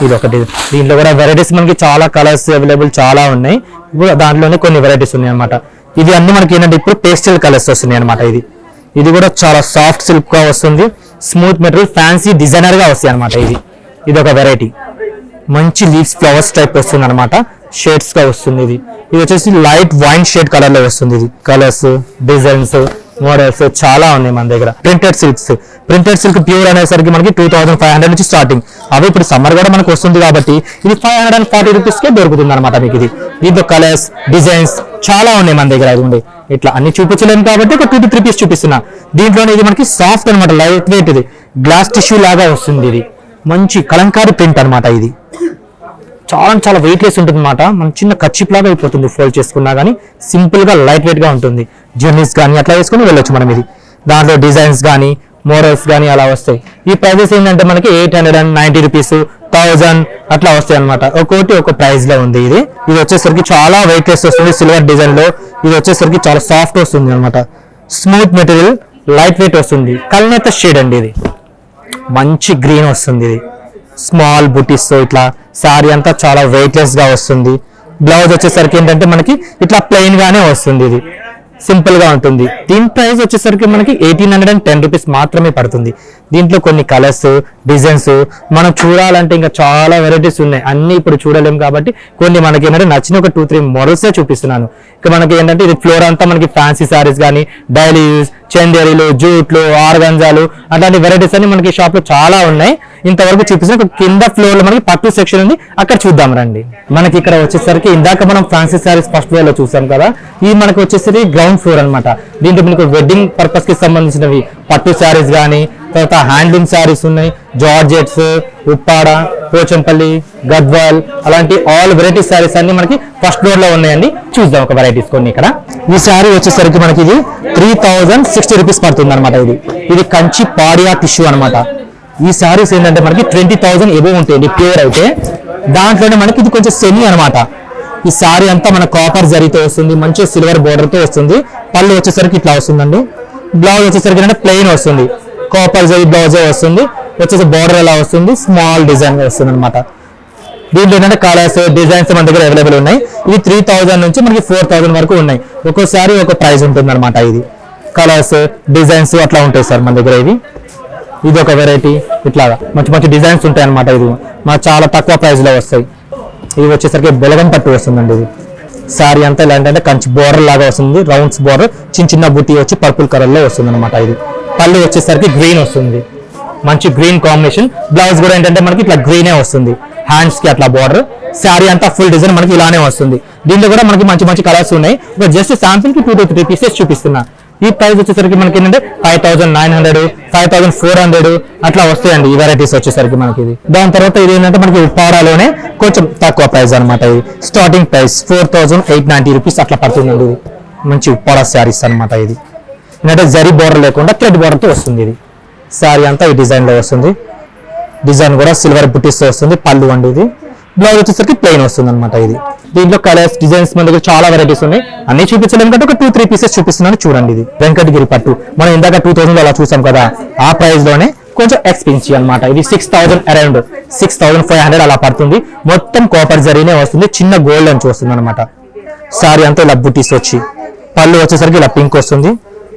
ఇది ఒకటి. దీంట్లో కూడా వెరైటీస్ మనకి చాలా కలర్స్ అవైలబుల్ చాలా ఉన్నాయి. ఇప్పుడు దాంట్లోనే కొన్ని వెరైటీస్ ఉన్నాయి అనమాట. ఇది అన్ని మనకి ఏంటంటే ఇప్పుడు పేస్టల్ కలర్స్ వస్తున్నాయి అనమాట. ఇది కూడా చాలా సాఫ్ట్ సిల్క్ గా వస్తుంది. స్మూత్ మెటీరియల్, ఫ్యాన్సీ డిజైనర్ గా వస్తాయి అనమాట. ఇది ఒక వెరైటీ. మంచి లీవ్స్ ఫ్లవర్స్ టైప్ వస్తుంది అనమాట. షేడ్స్ గా వస్తుంది. ఇది వచ్చేసి లైట్ వైన్ షేడ్ కలర్ లో వస్తుంది. ఇది కలర్స్ డిజైన్స్ మోడల్స్ చాలా ఉన్నాయి మన దగ్గర. ప్రింటెడ్ సిల్క్ ప్యూర్ అనేసరికి మనకి 2500 నుంచి స్టార్టింగ్. అవి ఇప్పుడు సమ్మర్ కూడా మనకు వస్తుంది కాబట్టి ఇది 540 రూపీస్ కే దొరుకుతుంది అనమాట మీకు. దీంట్లో కలర్స్ డిజైన్స్ చాలా ఉన్నాయి మన దగ్గర. అది ఇట్లా అన్ని చూపించలేము కాబట్టి ఒక 2 to 3 పీస్ చూపిస్తున్నా. దీంట్లోనే ఇది మనకి సాఫ్ట్ అనమాట, లైట్ వెయిట్. ఇది గ్లాస్ టిష్యూ లాగా వస్తుంది. ఇది మంచి కలంకారీ ప్రింట్ అనమాట. ఇది చాలా వెయిట్ లెస్ ఉంటుంది అనమాట. మన చిన్న కచ్చిప్ లాగా అయిపోతుంది ఫోల్డ్ చేసుకున్నా కానీ. సింపుల్ గా లైట్ వెయిట్ గా ఉంటుంది. జర్నీస్ కానీ అట్లా వేసుకుని వెళ్ళొచ్చు మనం. ఇది దాంట్లో డిజైన్స్ కానీ మోడల్స్ కానీ అలా వస్తాయి. ఈ ప్రైజెస్ ఏంటంటే మనకి 890 రూపీస్ 1000 అట్లా వస్తాయి అనమాట. ఒక్కోటి ఒక ప్రైస్ లో ఉంది. ఇది వచ్చేసరికి చాలా వెయిట్ లెస్ వస్తుంది సిల్వర్ డిజైన్ లో. ఇది వచ్చేసరికి చాలా సాఫ్ట్ వస్తుంది అనమాట. స్మూత్ మెటీరియల్, లైట్ వెయిట్ వస్తుంది. కల్నేత షేడ్ అండి. ఇది మంచి గ్రీన్ వస్తుంది. ఇది స్మాల్ బుటీస్ తో ఇట్లా శారీ అంతా చాలా వెయిట్ లెస్ గా వస్తుంది. బ్లౌజ్ వచ్చేసరికి ఏంటంటే మనకి ఇట్లా ప్లెయిన్ గానే వస్తుంది. ఇది సింపుల్ గా ఉంటుంది. దీని ప్రైస్ వచ్చేసరికి మనకి 1810 రూపీస్ మాత్రమే పడుతుంది. దీంట్లో కొన్ని కలర్స్ డిజైన్స్ మనం చూడాలంటే ఇంకా చాలా వెరైటీస్ ఉన్నాయి. అన్ని ఇప్పుడు చూడలేము కాబట్టి కొన్ని మనకి ఏంటంటే నచ్చిన ఒక 2-3 మోడల్సే చూపిస్తున్నాను. ఇక మనకి ఏంటంటే ఇది ఫ్లోర్ అంతా మనకి ఫ్యాన్సీ సారీస్ కానీ డైలీ యూజ్, చందేరీలు, జూట్లు, ఆర్గంజాలు అట్లాంటి వెరైటీస్ అన్ని మనకి షాప్ లో చాలా ఉన్నాయి. ఇంతవరకు చూపిస్తున్న ఒక కింద ఫ్లోర్ లో మనకి పట్టు సెక్షన్ ఉంది, అక్కడ చూద్దాం రండి. మనకి ఇక్కడ వచ్చేసరికి ఇందాక మనం ఫ్యాన్సీ సారీస్ ఫస్ట్ ఫ్లోర్ లో చూసాం కదా, ఇది మనకి వచ్చేసరికి గ్రౌండ్ ఫ్లోర్ అనమాట. దీంట్లో మీకు వెడ్డింగ్ పర్పస్ కి సంబంధించినవి పట్టు సారీస్ కానీ, తర్వాత హ్యాండ్లూమ్ సారీస్ ఉన్నాయి, జార్జెట్స్, ఉప్పాడ, పోచంపల్లి, గద్వాల్ అలాంటి ఆల్ వెరైటీస్ సారీస్ అన్ని మనకి ఫస్ట్ ఫ్లోర్ లో ఉన్నాయండి. చూద్దాం ఒక వెరైటీస్ కొన్ని. ఇక్కడ ఈ సారీ వచ్చేసరికి మనకి ఇది 3060 రూపీస్ పడుతుంది అనమాట. ఇది కంచి పాడియా టిష్యూ అనమాట. ఈ సారీస్ ఏంటంటే మనకి 20,000 ఎబో ఉంటాయండి ప్యూర్ అయితే. దాంట్లోనే మనకి ఇది కొంచెం సెమీ అనమాట. ఈ సారీ అంతా మన కాపర్ జరీతో వస్తుంది, మంచి సిల్వర్ బోర్డర్ తో వస్తుంది. పళ్ళు వచ్చేసరికి ఇట్లా వస్తుందండి. బ్లౌజ్ వచ్చేసరికి అంటే ప్లెయిన్ వస్తుంది, కాపర్ జరీ బ్లౌజే వస్తుంది. వచ్చేసి బోర్డర్ ఎలా వస్తుంది, స్మాల్ డిజైన్ వస్తుంది అనమాట. దీంట్లో ఏంటంటే కలర్స్ డిజైన్స్ మన దగ్గర అవైలబుల్ ఉన్నాయి. ఇది 3000 నుంచి మనకి 4000 వరకు ఉన్నాయి. ఒక్కోసారి ఒక ప్రైస్ ఉంటుంది అనమాట. ఇది కలర్స్ డిజైన్స్ అట్లా ఉంటాయి సార్ మన దగ్గర. ఇది ఒక వెరైటీ. ఇట్లాగా మంచి మంచి డిజైన్స్ ఉంటాయి అనమాట. ఇది మనకు చాలా తక్కువ ప్రైస్ లో వస్తాయి. ఇది వచ్చేసరికి బెలగం పట్టు వస్తుందండి. ఇది సారీ అంతా ఇలాంటి కంచి బోర్డర్ లాగా వస్తుంది, రౌండ్స్ బోర్డర్, చిన్న చిన్న బుట్టి వచ్చి పర్పుల్ కలర్ లో వస్తుంది అనమాట. ఇది పళ్ళు వచ్చేసరికి గ్రీన్ వస్తుంది, మంచి గ్రీన్ కాంబినేషన్. బ్లౌజ్ కూడా ఏంటంటే మనకి ఇట్లా గ్రీనే వస్తుంది, హ్యాండ్స్ కి అట్లా బోర్డర్. శారీ అంతా ఫుల్ డిజైన్ మనకి ఇలానే వస్తుంది. దీంట్లో కూడా మనకి మంచి మంచి కలర్స్ ఉన్నాయి. జస్ట్ శాంపిల్ కి 2 to 3 పీసెస్ చూపిస్తున్నా. ఈ ప్రైస్ వచ్చేసరికి మనకి ఏంటంటే 5,900, 5,400 అట్లా వస్తాయండి ఈ వెరైటీస్ వచ్చేసరికి మనకి ఇది. దాని తర్వాత ఇది ఏంటంటే మనకి ఉప్పారాలోనే కొంచెం తక్కువ ప్రైస్ అనమాట. ఇది స్టార్టింగ్ ప్రైస్ 4,890 రూపీస్ అట్లా పడుతుందండి. ఇది మంచి ఉప్పారా శారీస్ అనమాట. ఇది ఏంటంటే జరీ బోర్డర్ లేకుండా థ్రెడ్ బోర్డర్తో వస్తుంది. ఇది శారీ అంతా ఈ డిజైన్ లో వస్తుంది. డిజైన్ కూడా సిల్వర్ బుట్టీస్ తో వస్తుంది. పళ్ళు అండి. ఇది బ్లౌజ్ వచ్చేసరికి ప్లెయిన్ వస్తుంది అనమాట. ఇది దీంట్లో కలర్స్ డిజైన్స్ మన దగ్గర చాలా వెరైటీస్ ఉన్నాయి. అన్ని చూపించలేము కాబట్టి ఒక 2-3 పీసెస్ చూపిస్తున్నాను చూడండి. ఇది వెంకటగిరి పట్టు మనం ఇందాక 2,000 అలా చూసాం కదా, ఆ ప్రైస్ లోనే కొంచెం ఎక్స్పెన్సివ్ అనమాట. ఇది 6,000 అరౌండ్ 6,500 అలా పడుతుంది. మొత్తం కాపర్ జరీనే వస్తుంది. చిన్న గోల్డ్ అని వస్తుంది అనమాట. సారీ అంతా ఇలా బుట్టీస్ వచ్చి పళ్ళు వచ్చేసరికి ఇలా పింక్ వస్తుంది.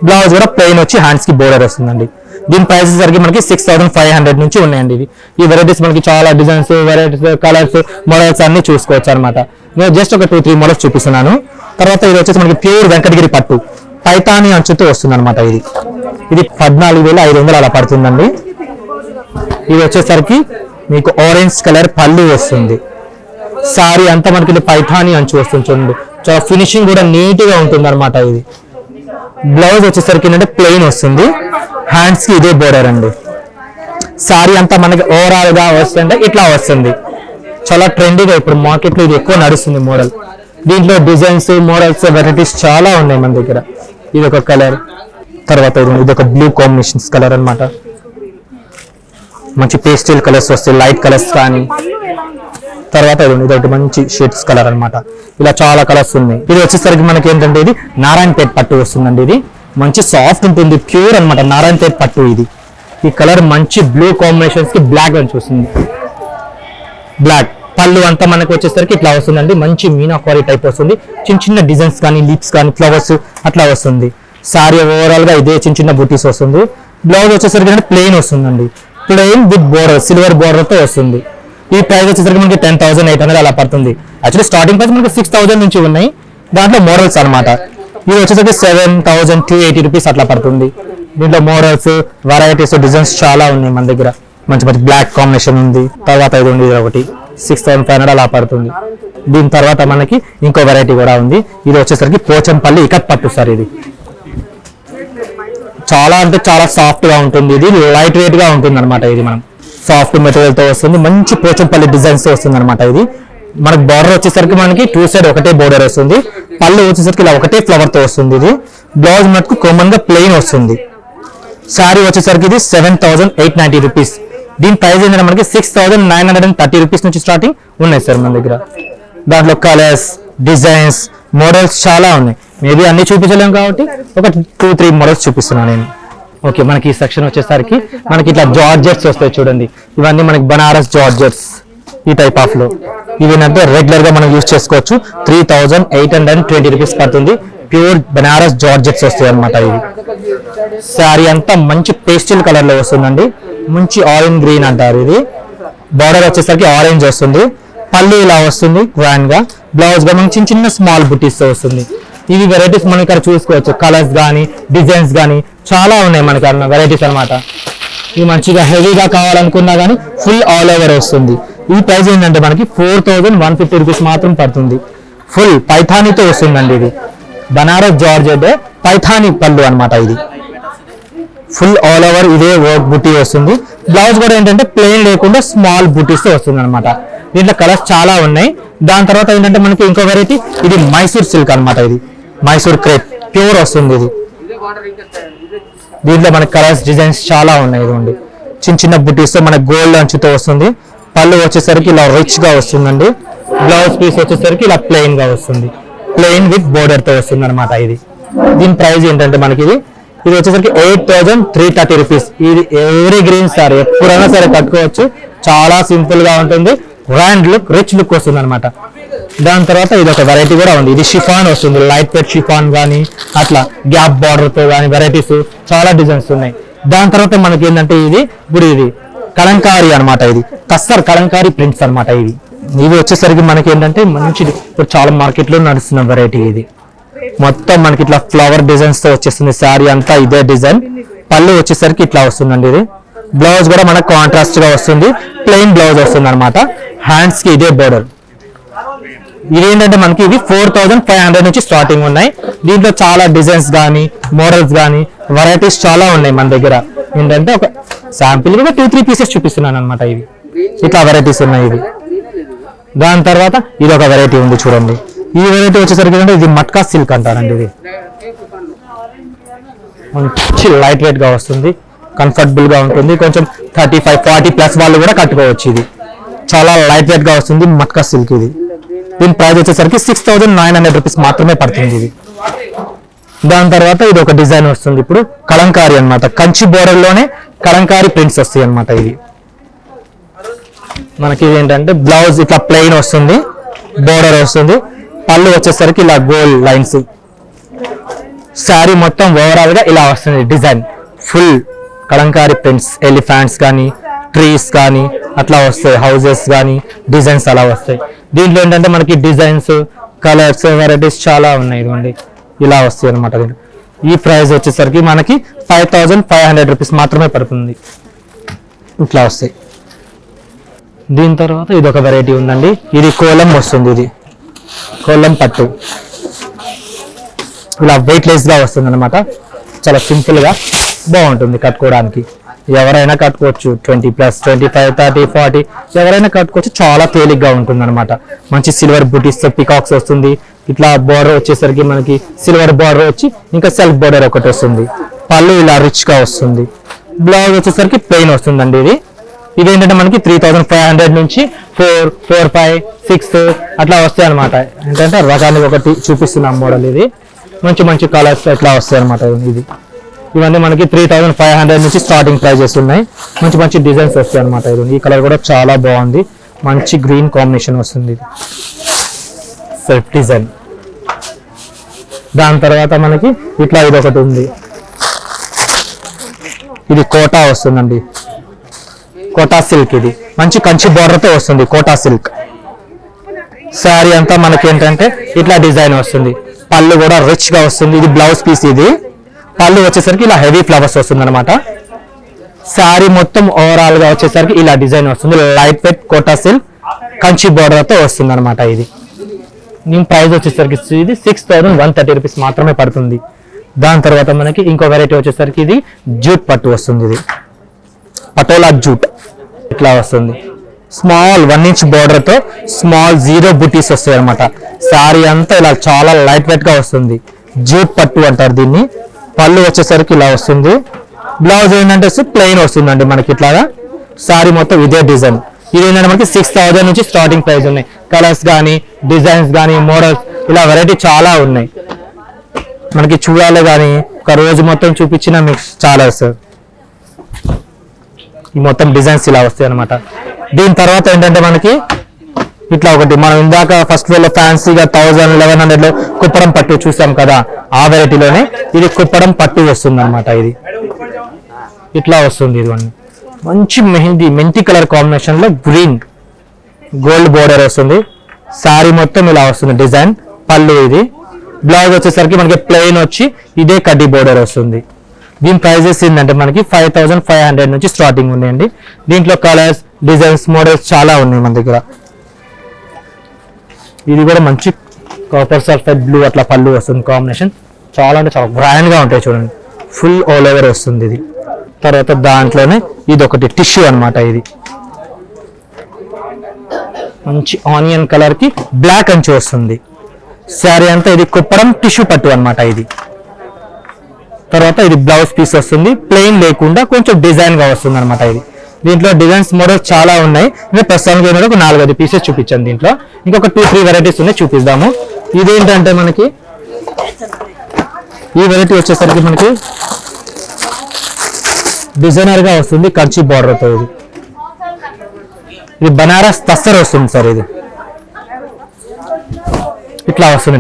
బ్లౌజ్ కూడా ప్లెయిన్ వచ్చి హ్యాండ్స్ కి బోర్డర్ వస్తుందండి. దీని ప్రైస్ సరికి మనకి 6,500 నుంచి ఉన్నాయండి. ఇవి ఈ వెరైటీస్ మనకి చాలా డిజైన్స్, వెరైటీస్, కలర్స్, మోడల్స్ అన్ని చూసుకోవచ్చు అనమాట. నేను జస్ట్ ఒక 2-3 మోడల్స్ చూపిస్తున్నాను. తర్వాత ఇది వచ్చేసి మనకి ప్యూర్ వెంకటగిరి పట్టు పైతాని అంచుతో వస్తుంది అనమాట. ఇది 14,500 అలా పడుతుందండి. ఇది వచ్చేసరికి మీకు ఆరెంజ్ కలర్ పళ్ళు వస్తుంది. సారీ అంతా మనకి పైతాని అంచు వస్తుంది చూడండి. చాలా ఫినిషింగ్ కూడా నీట్ గా ఉంటుంది అనమాట. ఇది బ్లౌజ్ వచ్చేసరికి ఏంటంటే ప్లెయిన్ వస్తుంది. హ్యాండ్స్ కి ఇదే బోర్డర్ అండి. సారీ అంతా మనకి ఓవరాల్ గా వస్తుంటే ఇట్లా వస్తుంది. చాలా ట్రెండీగా ఇప్పుడు మార్కెట్ లో ఇది ఎక్కువ నడుస్తుంది మోడల్. దీంట్లో డిజైన్స్, మోడల్స్, వెరైటీస్ చాలా ఉన్నాయి మన దగ్గర. ఇది ఒక కలర్, తర్వాత ఇది ఒక బ్లూ కాంబినేషన్స్ కలర్ అన్నమాట. మంచి పేస్టల్ కలర్స్ వస్తాయి, లైట్ కలర్స్ కానీ. తర్వాత ఇది ఒకటి మంచి షేడ్స్ కలర్ అన్నమాట. ఇలా చాలా కలర్స్ ఉన్నాయి. ఇది వచ్చేసరికి మనకి ఏంటంటే ఇది నారాయణపేట్ పట్టు వస్తుందండి. ఇది మంచి సాఫ్ట్ ఉంటుంది, ప్యూర్ అన్నమాట నారాయణపేట్ పట్టు. ఇది ఈ కలర్ మంచి బ్లూ కాంబినేషన్స్ కి బ్లాక్ అని చూస్తుంది. బ్లాక్ పళ్ళు అంతా మనకు వచ్చేసరికి ఇట్లా వస్తుందండి. మంచి మీనాకారి టైప్ వస్తుంది. చిన్న చిన్న డిజైన్స్ కానీ, లీప్స్ కానీ, ఫ్లవర్స్ అట్లా వస్తుంది. సారీ ఓవరాల్ గా ఇదే చిన్న చిన్న బుటీస్ వస్తుంది. బ్లౌజ్ వచ్చేసరికి ప్లెయిన్ వస్తుందండి. Plain with border, silver border తో వస్తుంది. ఈ ప్రైస్ వచ్చేసరికి మనకి 10,800 అలా పడుతుంది. యాక్చువల్లీ స్టార్టింగ్ ప్రైస్ మనకి 6,000 నుంచి ఉన్నాయి. దాంట్లో మోడల్స్ అనమాట. ఇది వచ్చేసరికి 7,280 రూపీస్ అట్లా పడుతుంది. దీంట్లో మోడల్స్, వెరైటీస్, డిజైన్స్ చాలా ఉన్నాయి మన దగ్గర. మంచి మంచి బ్లాక్ కాంబినేషన్ ఉంది. తర్వాత ఇది ఉంది ఒకటి 6,500 అలా పడుతుంది. దీని తర్వాత మనకి ఇంకో వెరైటీ కూడా ఉంది. ఇది వచ్చేసరికి పోచంపల్లి ఇకత్ పట్టు సార్. ఇది చాలా అంటే చాలా సాఫ్ట్ గా ఉంటుంది. ఇది లైట్ వెయిట్ గా ఉంటుంది అనమాట. ఇది మనం సాఫ్ట్ మెటీరియల్ తో వస్తుంది. మంచి పోచంపల్లి డిజైన్స్ తో వస్తుంది అనమాట. ఇది మనకి బార్డర్ వచ్చేసరికి మనకి 2 సైడ్ ఒకటే బోర్డర్ వస్తుంది. పళ్ళు వచ్చేసరికి ఇలా ఒకటే ఫ్లవర్ తో వస్తుంది. ఇది బ్లౌజ్ మనకు కామన్ గా ప్లెయిన్ వస్తుంది. శారీ వచ్చేసరికి ఇది 7,890 రూపీస్. దీని ప్రైస్ ఏంటంటే మనకి 6,930 రూపీస్ నుంచి స్టార్టింగ్ ఉన్నాయి సార్ మన దగ్గర. దాంట్లో కలర్స్, డిజైన్స్, మోడల్స్ చాలా ఉన్నాయి. మేబీ అన్ని చూపించలేము కాబట్టి ఒక 2-3 మోడల్స్ చూపిస్తున్నాను నేను. ఓకే, మనకి ఈ సెక్షన్ వచ్చేసరికి మనకి ఇట్లా జార్జెట్స్ వస్తాయి చూడండి. ఇవన్నీ మనకి బనారస్ జార్జెట్స్ ఈ టైప్ ఆఫ్ లో. ఇవి ఏంటంటే రెగ్యులర్ గా మనం యూజ్ చేసుకోవచ్చు. 3,820 రూపీస్ పడుతుంది. ప్యూర్ బనారస్ జార్జెట్స్ వస్తాయి అనమాట. ఇది శారీ అంతా మంచి పేస్టల్ కలర్ లో వస్తుందండి. మంచి ఆరెంజ్ గ్రీన్ అంటారు. ఇది బార్డర్ వచ్చేసరికి ఆరెంజ్ వస్తుంది. పళ్ళు ఇలా వస్తుంది గ్రాండ్ గా. బ్లౌజ్ గా మనకి చిన్న చిన్న స్మాల్ బుటీస్ తో వస్తుంది. ఇవి వెరైటీస్ మనం ఇక్కడ చూసుకోవచ్చు. కలర్స్ కానీ, డిజైన్స్ కానీ చాలా ఉన్నాయి మనకి అన్న వెరైటీస్ అనమాట. ఇవి మంచిగా హెవీగా కావాలనుకున్నా కానీ ఫుల్ ఆల్ ఓవర్ వస్తుంది. ఈ ప్రైస్ ఏంటంటే మనకి 4,150 రూపీస్ మాత్రం పడుతుంది. ఫుల్ పైథానీతో వస్తుందండి. ఇది బనారస్ జార్జెట్ పైథానీ పళ్ళు అనమాట. ఇది ఫుల్ ఆల్ ఓవర్ ఇదే వర్క్ బుటీ వస్తుంది. బ్లౌజ్ కూడా ఏంటంటే ప్లెయిన్ లేకుండా స్మాల్ బుటీస్ తో వస్తుంది అనమాట. దీంట్లో కలర్స్ చాలా ఉన్నాయి. దాని తర్వాత ఏంటంటే మనకి ఇంకో వెరైటీ ఇది మైసూర్ సిల్క్ అనమాట. ఇది మైసూర్ క్రేప్ ప్యూర్ వస్తుంది. ఇది దీంట్లో మనకి కలర్స్, డిజైన్స్ చాలా ఉన్నాయి. ఇదిగోండి చిన్న చిన్న బుటీస్ తో మనకి గోల్డ్ అంచుతో వస్తుంది. పళ్ళు వచ్చేసరికి ఇలా రిచ్ గా వస్తుందండి. బ్లౌజ్ పీస్ వచ్చేసరికి ఇలా ప్లెయిన్ గా వస్తుంది. ప్లెయిన్ విత్ బోర్డర్ తో వస్తుంది అనమాట. ఇది దీని ప్రైస్ ఏంటంటే మనకి ఇది వచ్చేసరికి 8,330 రూపీస్. ఇది ఎవరీ గ్రీన్ సార్, ఎప్పుడైనా సరే కట్టుకోవచ్చు. చాలా సింపుల్ గా ఉంటుంది. గ్రాండ్ లుక్, రిచ్ లుక్ వస్తుంది అనమాట. దాని తర్వాత ఇది ఒక వెరైటీ కూడా ఉంది. ఇది షిఫాన్ వస్తుంది. లైట్ వెయిట్ షిఫాన్ కానీ, అట్లా గ్యాప్ బార్డర్ తో కానీ వెరైటీస్ చాలా డిజైన్స్ ఉన్నాయి. దాని తర్వాత మనకి ఏంటంటే ఇది కలంకారీ అనమాట. ఇది కస్తర్ కలంకారీ ప్రింట్స్ అనమాట. ఇవి వచ్చేసరికి మనకి ఏంటంటే మంచిది ఇప్పుడు చాలా మార్కెట్ లో నడుస్తున్న వెరైటీ. ఇది మొత్తం మనకి ఇట్లా ఫ్లవర్ డిజైన్స్ తో వచ్చేస్తుంది. శారీ అంతా ఇదే డిజైన్. పళ్ళు వచ్చేసరికి ఇట్లా వస్తుందండి. ఇది బ్లౌజ్ కూడా మనకు కాంట్రాస్ట్ గా వస్తుంది. ప్లెయిన్ బ్లౌజ్ వస్తుంది అనమాట. హ్యాండ్స్ కి ఇదే బోర్డర్. ఇది ఏంటంటే మనకి ఇవి 4500 నుంచి స్టార్టింగ్ ఉన్నాయి. దీంట్లో చాలా డిజైన్స్ కానీ మోడల్స్ కానీ వెరైటీస్ చాలా ఉన్నాయి మన దగ్గర. ఏంటంటే ఒక శాంపిల్ గా 2-3 పీసెస్ చూపిస్తున్నాను అనమాట. ఇవి ఇట్లా వెరైటీస్ ఉన్నాయి ఇవి. దాని తర్వాత ఇది ఒక వెరైటీ ఉంది చూడండి. ఈ వెరైటీ వచ్చేసరికి ఏంటంటే ఇది మట్కా సిల్క్ అంటారండి. ఇది మంచి లైట్ వెయిట్ గా వస్తుంది, కంఫర్టబుల్ గా ఉంటుంది. కొంచెం 35-40 ప్లస్ వాళ్ళు కూడా కట్టుకోవచ్చు. ఇది చాలా లైట్ వెయిట్ గా వస్తుంది, మట్కా సిల్క్. ఇది దీని ప్రైస్ వచ్చేసరికి 6900 రూపీస్ మాత్రమే పడుతుంది ఇది. దాని తర్వాత ఇది ఒక డిజైన్ వస్తుంది. ఇప్పుడు కలంకారీ అన్నమాట, కంచి బోర్డర్ లోనే కలంకారీ ప్రింట్స్ వస్తాయి అన్నమాట. ఇది మనకి ఏంటంటే బ్లౌజ్ ఇట్లా ప్లెయిన్ వస్తుంది, బోర్డర్ వస్తుంది, పళ్ళు వచ్చేసరికి ఇలా గోల్డ్ లైన్స్, శారీ మొత్తం ఓవరాల్ గా ఇలా వస్తుంది design. Full Kalamkari prints, elephants కానీ ట్రీస్ కానీ అట్లా వస్తాయి, హౌసెస్ కానీ డిజైన్స్ అలా వస్తాయి. దీంట్లో ఏంటంటే మనకి డిజైన్స్, కలర్స్, వెరైటీస్ చాలా ఉన్నాయి. ఇదిగోండి ఇలా వస్తాయి అనమాట. ఈ ప్రైస్ వచ్చేసరికి మనకి 5500 రూపీస్ మాత్రమే పడుతుంది. ఇట్లా వస్తాయి. దీని తర్వాత ఇది ఒక వెరైటీ ఉందండి. ఇది కోలం వస్తుంది. ఇది కోలం పట్టు ఇలా వెయిట్లెస్ గా వస్తుంది అనమాట. చాలా సింపుల్ గా బాగుంటుంది కట్టుకోవడానికి. ఎవరైనా కట్టుకోవచ్చు. 20+, 25, 30, 40 ఎవరైనా కట్టుకోవచ్చు. చాలా తేలిగ్గా ఉంటుంది అనమాట. మంచి సిల్వర్ బూటీస్ తో పికాక్స్ వస్తుంది. ఇట్లా బోర్డర్ వచ్చేసరికి మనకి సిల్వర్ బోర్డర్ వచ్చి ఇంకా సెల్ఫ్ బోర్డర్ ఒకటి వస్తుంది. పళ్ళు ఇలా రిచ్ గా వస్తుంది. బ్లౌజ్ వచ్చేసరికి ప్లెయిన్ వస్తుందండి. ఇది ఏంటంటే మనకి 3500 నుంచి 4, 4, 5, 6 అట్లా వస్తాయి అనమాట. ఏంటంటే రకానికి ఒకటి చూపిస్తున్నాం మోడల్. ఇది మంచి మంచి కలర్స్ ఇట్లా వస్తాయి అనమాట. ఇది ఇవన్నీ మనకి 3500 నుంచి స్టార్టింగ్ ప్రైజెస్ ఉన్నాయి. మంచి మంచి డిజైన్స్ వస్తాయి అనమాట. ఈ కలర్ కూడా చాలా బాగుంది, మంచి గ్రీన్ కాంబినేషన్ వస్తుంది. Self design. దాని తర్వాత మనకి ఇట్లా ఇది ఒకటి ఉంది. ఇది కోటా వస్తుందండి, కోటా సిల్క్. ఇది మంచి కంచి బోర్డర్ తో వస్తుంది, కోటా సిల్క్. శారీ అంతా మనకి ఏంటంటే ఇట్లా డిజైన్ వస్తుంది. పళ్ళు కూడా రిచ్ గా వస్తుంది. ఇది బ్లౌజ్ పీస్. ఇది పళ్ళు వచ్చేసరికి ఇలా హెవీ ఫ్లవర్స్ వస్తుంది అనమాట. శారీ మొత్తం ఓవరాల్ గా వచ్చేసరికి ఇలా డిజైన్ వస్తుంది. Light weight Kota silk Kanchi border తో వస్తుంది అనమాట. ఇది దీని ప్రైస్ వచ్చేసరికి ఇది 6130 రూపీస్ మాత్రమే పడుతుంది. దాని తర్వాత మనకి ఇంకో వెరైటీ వచ్చేసరికి ఇది జూట్ పట్టు వస్తుంది. ఇది పటోలా జూట్ ఇట్లా వస్తుంది. స్మాల్ 1 ఇంచ్ బోర్డర్ తో స్మాల్ 0 బుటీస్ వస్తాయి అనమాట. శారీ అంతా ఇలా చాలా లైట్ వెయిట్ గా వస్తుంది. జూట్ పట్టు అంటారు దీన్ని. పళ్ళు వచ్చేసరికి ఇలా వస్తుంది. బ్లౌజ్ ఏంటంటే ప్లెయిన్ వస్తుందండి మనకి ఇట్లాగా. శారీ మొత్తం ఇదే డిజైన్. ఇది ఏంటంటే మనకి 6000 నుంచి స్టార్టింగ్ ప్రైస్ ఉన్నాయి. కలర్స్ కానీ డిజైన్స్ కానీ మోడల్స్ ఇలా వెరైటీ చాలా ఉన్నాయి. మనకి చూడాలి కానీ ఒక రోజు మొత్తం చూపించినా మీకు చాలా సార్. ఈ మొత్తం డిజైన్స్ ఇలా వస్తాయి అనమాట. దీని తర్వాత ఏంటంటే మనకి ఇట్లా ఒకటి మనం ఇందాక ఫస్ట్ లో ఫ్యాన్సీగా 1100 లో కుప్పడం పట్టు చూసాం కదా, ఆ వెరైటీలోనే ఇది కుప్పడం పట్టు వస్తుంది అనమాట. ఇది ఇట్లా వస్తుంది. ఇది మంచి మెంతి కలర్ కాంబినేషన్ లో గ్రీన్ గోల్డ్ బోర్డర్ వస్తుంది. శారీ మొత్తం ఇలా వస్తుంది డిజైన్. పళ్ళు ఇది. బ్లౌజ్ వచ్చేసరికి మనకి ప్లెయిన్ వచ్చి ఇదే కడ్డీ బోర్డర్ వస్తుంది. దీని ప్రైజెస్ ఏంటంటే మనకి 5500 నుంచి స్టార్టింగ్ ఉన్నాయండి. దీంట్లో కలర్స్, డిజైన్స్, మోడల్స్ చాలా ఉన్నాయి మన దగ్గర. ఇది కూడా మంచి కాపర్ సల్ఫైడ్ బ్లూ అట్లా పళ్ళు వస్తుంది కాంబినేషన్. చాలా అంటే చాలా గ్రాండ్ గా ఉంటాయి చూడండి. ఫుల్ ఆల్ ఓవర్ వస్తుంది ఇది. తర్వాత దాంట్లోనే ఇది ఒకటి టిష్యూ అనమాట. ఇది మంచి ఆనియన్ కలర్ కి బ్లాక్ అంచు వస్తుంది. శారీ అంతా ఇది కుప్పడం టిష్యూ పట్టు అనమాట. ఇది తర్వాత ఇది బ్లౌజ్ పీస్ వస్తుంది. ప్లెయిన్ లేకుండా కొంచెం డిజైన్ గా వస్తుంది అనమాట. ఇది దీంట్లో డిజైన్స్ మోడల్స్ చాలా ఉన్నాయి. ఇంకా ప్రస్తుతానికి ఒక 4-5 పీసెస్ చూపించాను. దీంట్లో ఇంకొక 2-3 వెరైటీస్ ఉన్నాయి, చూపిస్తాము. ఇదేంటంటే మనకి ఈ వెరైటీ వచ్చేసరికి మనకి డిజైనర్ గా వస్తుంది కంచి బార్డర్ తో. ఇది బనారస్ తస్సర్ వస్తుంది సార్. ఇది ఇట్లా వస్తుంది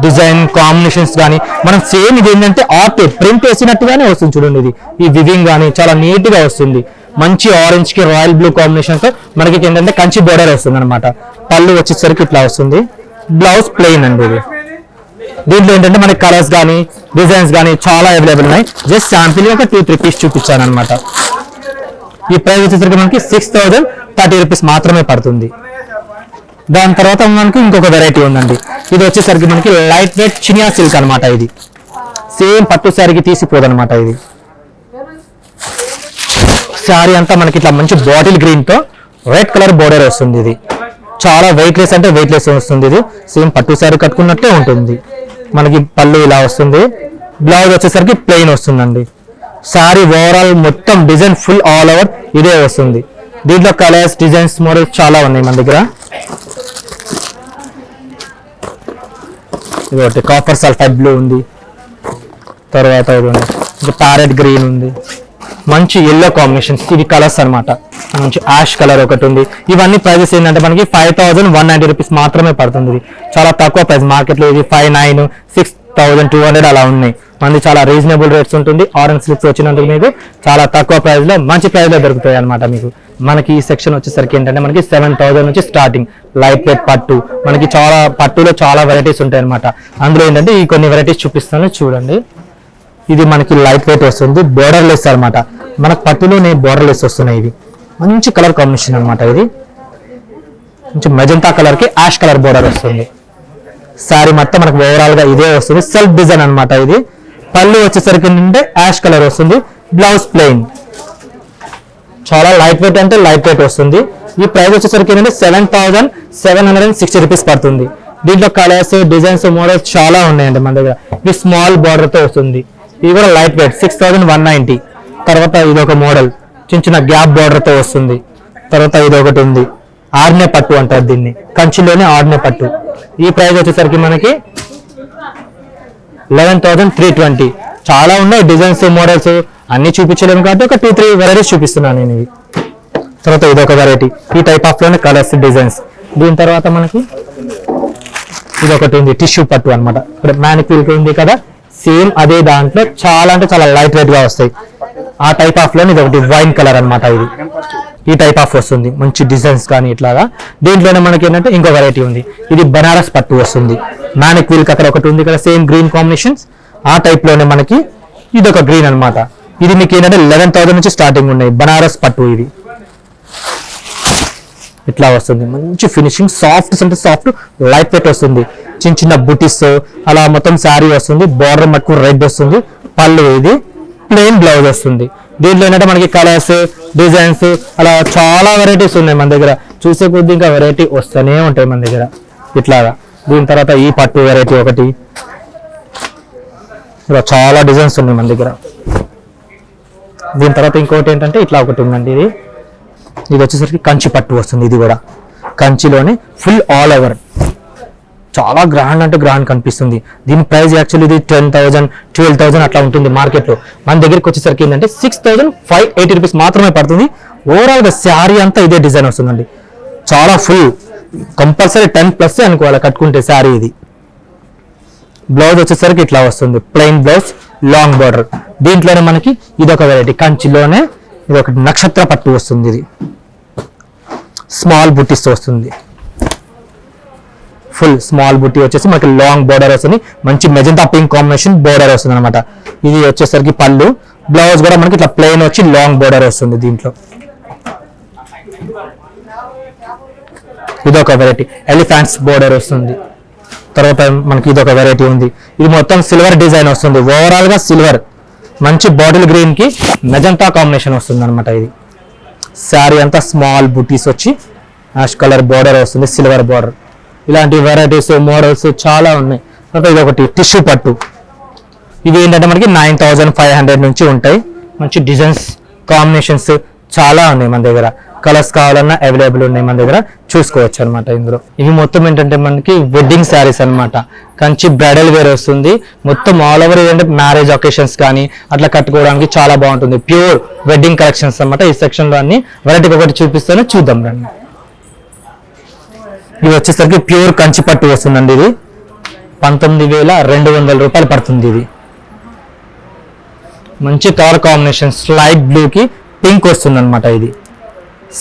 డిజైన్ కాంబినేషన్స్ కానీ మనం సేమ్ ఇది ఏంటంటే ఆర్ట్ ప్రింట్ వేసినట్టుగానే వస్తుంది చూడండి. ఇది ఈ వివింగ్ కానీ చాలా నీట్ గా వస్తుంది. మంచి ఆరెంజ్ కి రాయల్ బ్లూ కాంబినేషన్ తో మనకి ఏంటంటే కంచి బోర్డర్ వస్తుంది అనమాట. పళ్ళు వచ్చేసరికి ఇట్లా వస్తుంది. బ్లౌజ్ ప్లెయిన్ అండి. ఇది దీంట్లో ఏంటంటే మనకి కలర్స్ కానీ డిజైన్స్ కానీ చాలా అవైలబుల్ ఉన్నాయి. జస్ట్ శాంపిల్ ఒక 2-3 పీస్ చూపించాను అనమాట. ఈ ప్రైస్ వచ్చేసరికి మనకి 6030 రూపీస్ మాత్రమే పడుతుంది. దాని తర్వాత మనకి ఇంకొక వెరైటీ ఉందండి. ఇది వచ్చేసరికి మనకి లైట్ వెయిట్ చినియా సిల్క్ అనమాట. ఇది సేమ్ పట్టు శారీకి తీసిపోదు అనమాట. ఇది శారీ అంతా మనకి ఇట్లా మంచి బాటిల్ గ్రీన్ తో రెడ్ కలర్ బోర్డర్ వస్తుంది. ఇది చాలా వెయిట్లెస్ అంటే వెయిట్లెస్ వస్తుంది. ఇది సేమ్ పట్టు శారీ కట్టుకున్నట్టే ఉంటుంది. మనకి పళ్ళు ఇలా వస్తుంది. బ్లౌజ్ వచ్చేసరికి ప్లెయిన్ వస్తుందండి. శారీ ఓవరాల్ మొత్తం డిజైన్ ఫుల్ ఆల్ ఓవర్ ఇదే వస్తుంది. దీంట్లో కలర్స్, డిజైన్స్, మోడల్స్ చాలా ఉన్నాయి మన దగ్గర. ఇది కాపర్ సల్ఫైడ్ బ్లూ ఉంది. తర్వాత ఇది ఉంది ప్యారెట్ గ్రీన్ ఉంది. మంచి ఎల్లో కాంబినేషన్స్, ఇవి కలర్స్ అనమాట. మంచి యాష్ కలర్ ఒకటి ఉంది. ఇవన్నీ ప్రైజెస్ ఏంటంటే మనకి 5190 రూపీస్ మాత్రమే పడుతుంది. ఇది చాలా తక్కువ ప్రైస్. మార్కెట్లో ఇది 5900, 6200 అలా ఉన్నాయి. మనది చాలా రీజనబుల్ రేట్స్ ఉంటుంది. ఆరెంజ్ స్లిప్స్ వచ్చినందుకు మీకు చాలా తక్కువ ప్రైస్ లో మంచి ప్రైస్ లో దొరుకుతాయి అనమాట. మీకు మనకి ఈ సెక్షన్ వచ్చేసరికి ఏంటంటే మనకి 7000 నుంచి స్టార్టింగ్ లైట్ వెయిట్ పట్టు. మనకి చాలా పట్టులో చాలా వెరైటీస్ ఉంటాయి అనమాట. అందులో ఏంటంటే ఈ కొన్ని వెరైటీస్ చూపిస్తాను చూడండి. ఇది మనకి లైట్ వెయిట్ వస్తుంది, బోర్డర్ లెస్ అనమాట. మనకు పట్టులోనే బోర్డర్ లెస్ వస్తున్నాయి. ఇవి మంచి కలర్ కాంబినేషన్ అనమాట. ఇది మంచి మెజంతా కలర్ కి యాష్ కలర్ బోర్డర్ వస్తుంది. శారీ మొత్తం మనకు ఓవరాల్ గా ఇదే వస్తుంది. సెల్ఫ్ డిజైన్ అనమాట. ఇది పళ్ళు వచ్చేసరికి ఏంటంటే యాష్ కలర్ వస్తుంది. Blouse plain. చాలా లైట్ వెయిట్ అంటే లైట్ వెయిట్ వస్తుంది. ఈ ప్రైస్ వచ్చేసరికి ఏంటంటే 7760 రూపీస్ పడుతుంది. దీంట్లో కలర్స్, డిజైన్స్, మోడల్స్ చాలా ఉన్నాయండి మన దగ్గర. ఇది స్మాల్ బార్డర్ తో వస్తుంది. ఇది కూడా లైట్ వెయిట్ 6190. తర్వాత ఇది ఒక మోడల్ చిన్న చిన్న గ్యాప్ బార్డర్ తో వస్తుంది. తర్వాత ఇది ఒకటి ఉంది, ఆర్నే పట్టు అంటారు దీన్ని, కంచిలోనే ఆర్నే పట్టు. ఈ ప్రైస్ వచ్చేసరికి మనకి 11320. చాలా ఉన్నాయి డిజైన్స్, మోడల్స్ అన్ని చూపించలేము కాబట్టి ఒక 2-3 వెరైటీస్ చూపిస్తున్నాను నేను. ఇవి తర్వాత ఇది ఒక వెరైటీ, ఈ టైప్ ఆఫ్ లోనే కలర్స్, డిజైన్స్. దీని తర్వాత మనకి ఇది ఒకటి ఉంది, టిష్యూ పట్టు అనమాట. ఇక్కడ మ్యానిక్యూర్ ఉంది కదా, సేమ్ అదే దాంట్లో చాలా అంటే చాలా లైట్ వెయిట్ గా వస్తాయి. ఆ టైప్ ఆఫ్ లో ఇది ఒకటి వైన్ కలర్ అనమాట. ఇది ఈ టైప్ ఆఫ్ వస్తుంది, మంచి డిజైన్స్ కానీ ఇట్లాగా. దీంట్లోనే మనకి ఏంటంటే ఇంకో వెరైటీ ఉంది, ఇది బనారస్ పట్టు వస్తుంది. మ్యానిక్యూర్ అక్కడ ఒకటి ఉంది కదా, సేమ్ గ్రీన్ కాంబినేషన్స్. ఆ టైప్ లోనే మనకి ఇది ఒక గ్రీన్ అనమాట. ఇది మీకు ఏంటంటే 11,000 నుంచి స్టార్టింగ్ ఉన్నాయి. బనారస్ పట్టు ఇది ఇట్లా వస్తుంది. మంచి ఫినిషింగ్, సాఫ్ట్ అంటే సాఫ్ట్, లైట్ వెయిట్ వస్తుంది. చిన్న చిన్న బుటీస్ అలా మొత్తం శారీ వస్తుంది. బార్డర్ మటుకు రెడ్ వస్తుంది. పళ్ళు ఇది ప్లెయిన్ బ్లౌజ్ వస్తుంది. దీంట్లో ఏంటంటే మనకి కలర్స్, డిజైన్స్ అలా చాలా వెరైటీస్ ఉన్నాయి మన దగ్గర. చూసే కొద్ది ఇంకా వెరైటీ వస్తూనే ఉంటాయి మన దగ్గర ఇట్లాగా. దీని తర్వాత ఈ పట్టు వెరైటీ ఒకటి, ఇలా చాలా డిజైన్స్ ఉన్నాయి మన దగ్గర. దీని తర్వాత ఇంకోటి ఏంటంటే ఇట్లా ఒకటి ఉందండి. ఇది వచ్చేసరికి కంచి పట్టు వస్తుంది. ఇది కూడా కంచిలోనే ఫుల్ ఆల్ ఓవర్, చాలా గ్రాండ్ అంటే గ్రాండ్ కనిపిస్తుంది. దీని ప్రైస్ యాక్చువల్లీ ఇది 10,000, 12,000 అట్లా ఉంటుంది మార్కెట్ లో. మన దగ్గరికి వచ్చేసరికి ఏంటంటే 6580 రూపీస్ మాత్రమే పడుతుంది. ఓవరాల్ గా శారీ అంతా ఇదే డిజైన్ వస్తుందండి. చాలా ఫుల్, కంపల్సరీ 10+ అనుకోవాలి కట్టుకుంటే శారీ. ఇది బ్లౌజ్ వచ్చేసరికి ఇట్లా వస్తుంది, ప్లెయిన్ బ్లౌజ్, లాంగ్ బార్డర్. దీంట్లోనే మనకి ఇది ఒక వెరైటీ, కంచిలోనే ఇది ఒక నక్షత్ర పట్టు వస్తుంది. ఇది స్మాల్ బుట్టీస్ వస్తుంది. ఫుల్ స్మాల్ బుట్టి వచ్చేసి మనకి లాంగ్ బోర్డర్ వస్తుంది. మంచి మెజంతా పింక్ కాంబినేషన్ బోర్డర్ వస్తుంది అనమాట. ఇది వచ్చేసరికి పళ్ళు, బ్లౌజ్ కూడా మనకి ఇట్లా ప్లెయిన్ వచ్చి లాంగ్ బోర్డర్ వస్తుంది. దీంట్లో ఇది ఒక వెరైటీ, ఎలిఫెంట్స్ బోర్డర్ వస్తుంది. తర్వాత మనకి ఇది ఒక వెరైటీ ఉంది, ఇది మొత్తం సిల్వర్ డిజైన్ వస్తుంది. ఓవరాల్ గా సిల్వర్, మంచి బాటిల్ గ్రీన్ కి మెజంతా కాంబినేషన్ వస్తుంది అనమాట. ఇది శారీ అంతా స్మాల్ బుటీస్ వచ్చి యాష్ కలర్ బోర్డర్ వస్తుంది, సిల్వర్ బోర్డర్. ఇలాంటి వెరైటీస్, మోడల్స్ చాలా ఉన్నాయి. తర్వాత ఇది ఒకటి టిష్యూ పట్టు. ఇవి ఏంటంటే మనకి 9500 నుంచి ఉంటాయి. మంచి డిజైన్స్, కాంబినేషన్స్ చాలా ఉన్నాయి మన దగ్గర. కలర్స్ కావాలన్నా అవైలబుల్ ఉన్నాయి మన దగ్గర, చూసుకోవచ్చు అనమాట. ఇందులో ఇవి మొత్తం ఏంటంటే మనకి వెడ్డింగ్ శారీస్ అనమాట. కంచి బ్రైడల్ వేర్ వస్తుంది. మొత్తం ఆల్ ఓవర్ ఏంటంటే మ్యారేజ్ ఒకేషన్స్ కానీ అట్లా కట్టుకోవడానికి చాలా బాగుంటుంది. ప్యూర్ వెడ్డింగ్ కలెక్షన్స్ అనమాట. ఈ సెక్షన్ లో అన్ని వెరైటీకి ఒకటి చూపిస్తాను, చూద్దాం రండి. ఇది వచ్చేసరికి ప్యూర్ కంచి పట్టు వస్తుందండి. ఇది 19,200 రూపాయలు పడుతుంది. ఇది మంచి కలర్ కాంబినేషన్, లైట్ బ్లూ కి పింక్ వస్తుంది అనమాట. ఇది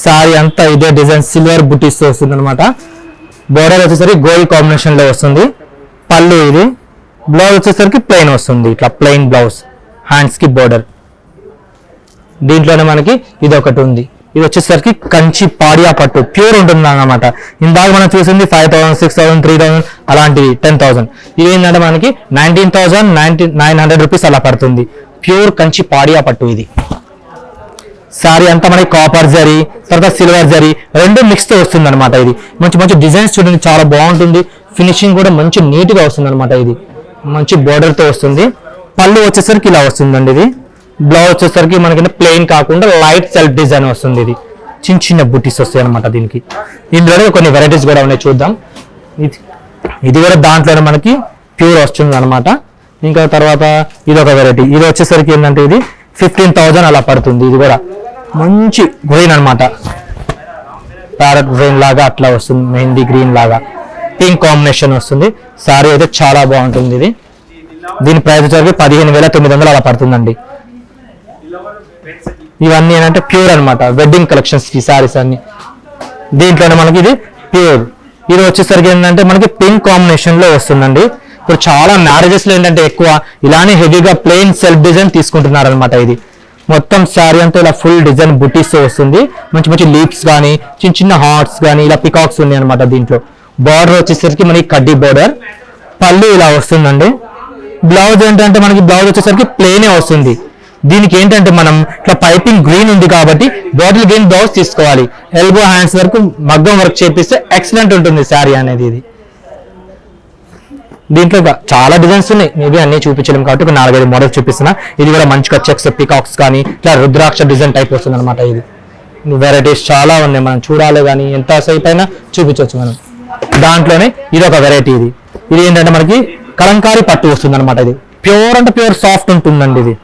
సారీ అంతా ఇదే డిజైన్, సిల్వర్ బుటీస్ వస్తుంది అనమాట. బోర్డర్ వచ్చేసరికి గోల్డ్ కాంబినేషన్ లో వస్తుంది. పళ్ళు ఇది, బ్లౌజ్ వచ్చేసరికి ప్లెయిన్ వస్తుంది. ఇట్లా ప్లెయిన్ బ్లౌజ్, హ్యాండ్స్ కి బోర్డర్. దీంట్లోనే మనకి ఇది ఒకటి ఉంది, ఇది వచ్చేసరికి కంచి పాడియా పట్టు ప్యూర్ ఉంటుంది అన్నమాట. ఇందాక మనం చూసింది 5,000, 6,000, 3,000 అలాంటివి 10,000. ఇది ఏంటంటే మనకి 19,900 రూపీస్ అలా పడుతుంది. ప్యూర్ కంచి పాడియా పట్టు ఇది. సారీ అంతా మనకి కాపర్ జరీ తర్వాత సిల్వర్ జరీ రెండు మిక్స్ తో వస్తుంది అనమాట. ఇది మంచి మంచి డిజైన్స్ చూడండి, చాలా బాగుంటుంది. ఫినిషింగ్ కూడా మంచి నీట్ గా వస్తుంది అనమాట. ఇది మంచి బోర్డర్ తో వస్తుంది. పళ్ళు వచ్చేసరికి ఇలా వస్తుందండి. ఇది బ్లౌజ్ వచ్చేసరికి మనకి ప్లెయిన్ కాకుండా లైట్ సెల్ఫ్ డిజైన్ వస్తుంది. ఇది చిన్న చిన్న బుటీస్ వస్తాయి అనమాట దీనికి. ఇందులోనే కొన్ని వెరైటీస్ కూడా ఉన్నాయి, చూద్దాం. ఇది కూడా దాంట్లోనే మనకి ప్యూర్ వస్తుంది అనమాట. ఇంకా తర్వాత ఇది ఒక వెరైటీ. ఇది వచ్చేసరికి ఏంటంటే ఇది 15,000 అలా పడుతుంది. ఇది కూడా మంచి గ్రీన్ అనమాట, ప్యారెట్ గ్రీన్ లాగా అట్లా వస్తుంది, మెహందీ గ్రీన్ లాగా పింక్ కాంబినేషన్ వస్తుంది. సారీ అయితే చాలా బాగుంటుంది. ఇది దీని ప్రైస్ వచ్చేసరికి 15,900 అలా పడుతుందండి. ఇవన్నీ ఏంటంటే ప్యూర్ అనమాట, వెడ్డింగ్ కలెక్షన్స్ ఈ సారీస్ అన్ని. దీంట్లోనే మనకి ఇది ప్యూర్. ఇది వచ్చేసరికి ఏంటంటే మనకి పింక్ కాంబినేషన్ లో వస్తుందండి. ఇప్పుడు చాలా మ్యారేజెస్ లో ఏంటంటే ఎక్కువ ఇలానే హెవీగా ప్లెయిన్ సెల్ఫ్ డిజైన్ తీసుకుంటున్నారు అనమాట. ఇది మొత్తం శారీ అంతా ఇలా ఫుల్ డిజైన్ బుటీస్ వస్తుంది. మంచి మంచి లీప్స్ కానీ చిన్న చిన్న హార్ట్స్ కానీ ఇలా పికాక్స్ ఉన్నాయి అనమాట. దీంట్లో బార్డర్ వచ్చేసరికి మనకి కడ్డీ బార్డర్, పళ్ళు ఇలా వస్తుందండి. బ్లౌజ్ ఏంటంటే మనకి బ్లౌజ్ వచ్చేసరికి ప్లెయినే వస్తుంది. దీనికి ఏంటంటే మనం ఇట్లా పైపింగ్ గ్రీన్ ఉంది కాబట్టి బాటిల్ గ్రీన్ బ్లౌజ్ తీసుకోవాలి. ఎల్బో హ్యాండ్స్ వరకు మగ్గం వర్క్ చేపిస్తే ఎక్సలెంట్ ఉంటుంది శారీ అనేది. ఇది దీంట్లో చాలా డిజైన్స్ ఉన్నాయి, మేబీ అన్ని చూపించలేం కాబట్టి ఒక 4-5 మోడల్స్ చూపిస్తున్నా. ఇది కూడా మంచిగా చెక్స్ పికాక్స్ కానీ ఇట్లా రుద్రాక్ష డిజైన్ టైప్ వస్తుంది అనమాట. ఇది వెరైటీస్ చాలా ఉన్నాయి, మనం చూడాలి కానీ ఎంతసేపు అయినా చూపించవచ్చు మనం. దాంట్లోనే ఇది ఒక వెరైటీ. ఇది ఏంటంటే మనకి కలంకారీ పట్టు వస్తుంది అనమాట. ఇది ప్యూర్ అంటే ప్యూర్ సాఫ్ట్ ఉంటుందండి. ఇది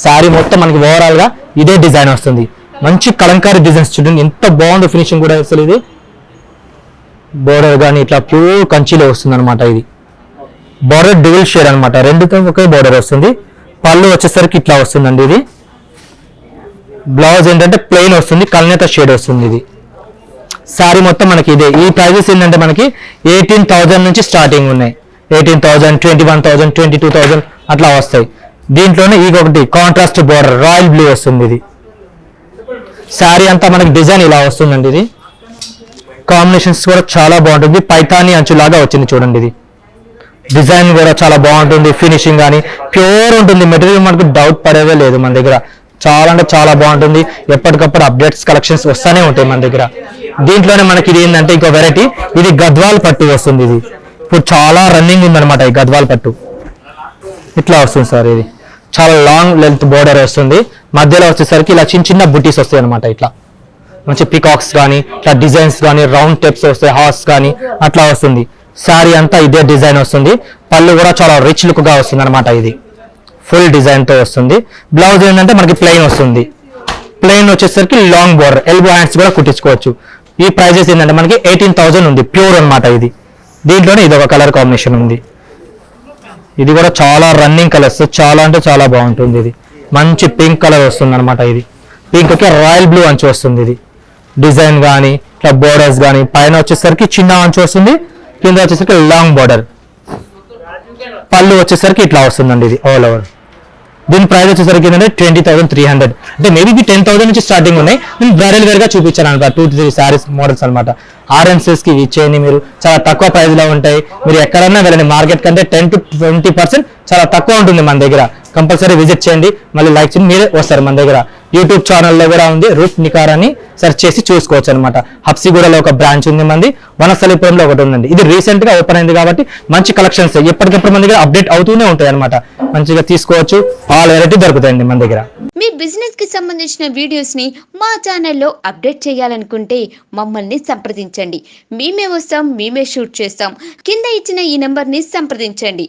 శారీ మొత్తం మనకి ఓవరాల్ గా ఇదే డిజైన్ వస్తుంది. మంచి కలంకారీ డిజైన్స్ చూడండి, ఎంత బాగుందో ఫినిషింగ్ కూడా అసలు. ఇది బోర్డర్ కానీ ఇట్లా ప్యూర్ కంచిలో వస్తుంది అనమాట. ఇది బోర్డర్ డ్యూల్ షేడ్ అనమాట, రెండుతో ఒకే బోర్డర్ వస్తుంది. పళ్ళు వచ్చేసరికి ఇట్లా వస్తుందండి. ఇది బ్లౌజ్ ఏంటంటే ప్లెయిన్ వస్తుంది, కల్నేత షేడ్ వస్తుంది. ఇది శారీ మొత్తం మనకి ఇదే. ఈ ప్రైజెస్ ఏంటంటే మనకి 18,000 నుంచి స్టార్టింగ్ ఉన్నాయి. 18,000, 21,000, 22,000 అట్లా వస్తాయి. దీంట్లోనే ఈ ఒకటి కాంట్రాస్ట్ బోర్డర్ రాయల్ బ్లూ వస్తుంది. ఇది శారీ అంతా మనకి డిజైన్ ఇలా వస్తుందండి. ఇది కాంబినేషన్స్ కూడా చాలా బాగుంటుంది, పైతాని అంచులాగా వచ్చింది చూడండి. ఇది డిజైన్ కూడా చాలా బాగుంటుంది, ఫినిషింగ్ కానీ ప్యూర్ ఉంటుంది. మెటీరియల్ మనకు డౌట్ పడేదే లేదు మన దగ్గర. చాలా అంటే చాలా బాగుంటుంది. ఎప్పటికప్పుడు అప్డేట్స్ కలెక్షన్స్ వస్తూనే ఉంటాయి మన దగ్గర. దీంట్లోనే మనకి ఇది ఏంటంటే ఇంకో వెరైటీ, ఇది గద్వాల్ పట్టు వస్తుంది. ఇది ఇప్పుడు చాలా రన్నింగ్ ఉందన్నమాట. ఈ గద్వాల్ పట్టు ఇట్లా వస్తుంది సార్. ఇది చాలా లాంగ్ లెంత్ బోర్డర్ వస్తుంది, మధ్యలో వచ్చేసరికి ఇలా చిన్న చిన్న బుటీస్ వస్తాయి అనమాట. ఇట్లా మంచి పికాక్స్ కానీ ఇట్లా డిజైన్స్ కానీ రౌండ్ టెప్స్ వస్తాయి, హార్స్ కానీ అట్లా వస్తుంది. శారీ అంతా ఇదే డిజైన్ వస్తుంది. పళ్ళు కూడా చాలా రిచ్ లుక్ గా వస్తుంది అనమాట. ఇది ఫుల్ డిజైన్ తో వస్తుంది. బ్లౌజ్ ఏంటంటే మనకి ప్లెయిన్ వస్తుంది. ప్లెయిన్ వచ్చేసరికి లాంగ్ బోర్డర్, ఎల్బో హ్యాండ్స్ కూడా కుట్టించుకోవచ్చు. ఈ ప్రైజెస్ ఏంటంటే మనకి 18,000 ఉంది, ప్యూర్ అనమాట. ఇది దీంట్లోనే ఇది ఒక కలర్ కాంబినేషన్ ఉంది. ఇది కూడా చాలా రన్నింగ్ కలర్స్, చాలా అంటే చాలా బాగుంటుంది. ఇది మంచి పింక్ కలర్ వస్తుంది అనమాట. ఇది పింక్ కి రాయల్ బ్లూ అంచు వస్తుంది. ఇది డిజైన్ కానీ ఇట్లా బోర్డర్స్ కానీ పైన వచ్చేసరికి చిన్న అంచు వస్తుంది, కింద వచ్చేసరికి లాంగ్ బోర్డర్. పళ్ళు వచ్చేసరికి ఇట్లా వస్తుందండి. ఇది ఆల్ ఓవర్. దీని ప్రైస్ వచ్చేసరికి ఏంటంటే 20,300. అంటే మేబీ 10,000 నుంచి స్టార్టింగ్ ఉన్నాయి. నేను బ్రైడల్ వేర్ గా చూపించాను అనమాట. 2-3 సారీస్ మోడల్స్ అనమాట. ఆర్ఎన్సీస్ కి ఇచ్చేయండి, మీరు చాలా తక్కువ ప్రైస్ లో ఉంటాయి. మీరు ఎక్కడన్నా వెళ్ళండి, మార్కెట్ కంటే 10 to 20% చాలా తక్కువ ఉంటుంది మన దగ్గర. కంపల్సరీ విజిట్ చేయండి, మళ్ళీ లైక్ చేయండి, మీరే వస్తారు మన దగ్గర. యూట్యూబ్ ఛానల్లో కూడా ఉంది, రూట్ నికార్ అని సెర్చ్ చేసి చూసుకోవచ్చు అనమాట. హబ్సిగూడలో ఒక బ్రాంచ్ ఉంది మంది, వనస్థలిపురంలో ఒకటి ఉందండి. ఇది రీసెంట్ గా ఓపెన్ అయింది కాబట్టి మంచి కలెక్షన్స్ ఎప్పటికప్పుడు మన దగ్గర అప్డేట్ అవుతూనే ఉంటాయి అనమాట. మంచిగా తీసుకోవచ్చు, ఆల్ వెరైటీ దొరుకుతాయండి మన దగ్గర. మీ బిజినెస్ కి సంబంధించిన వీడియోస్ ని మా ఛానల్లో అప్డేట్ చేయాలనుకుంటే మమ్మల్ని సంప్రదించండి. మేమే వస్తాం, మేమే షూట్ చేస్తాం. కింద ఇచ్చిన ఈ నెంబర్ ని సంప్రదించండి.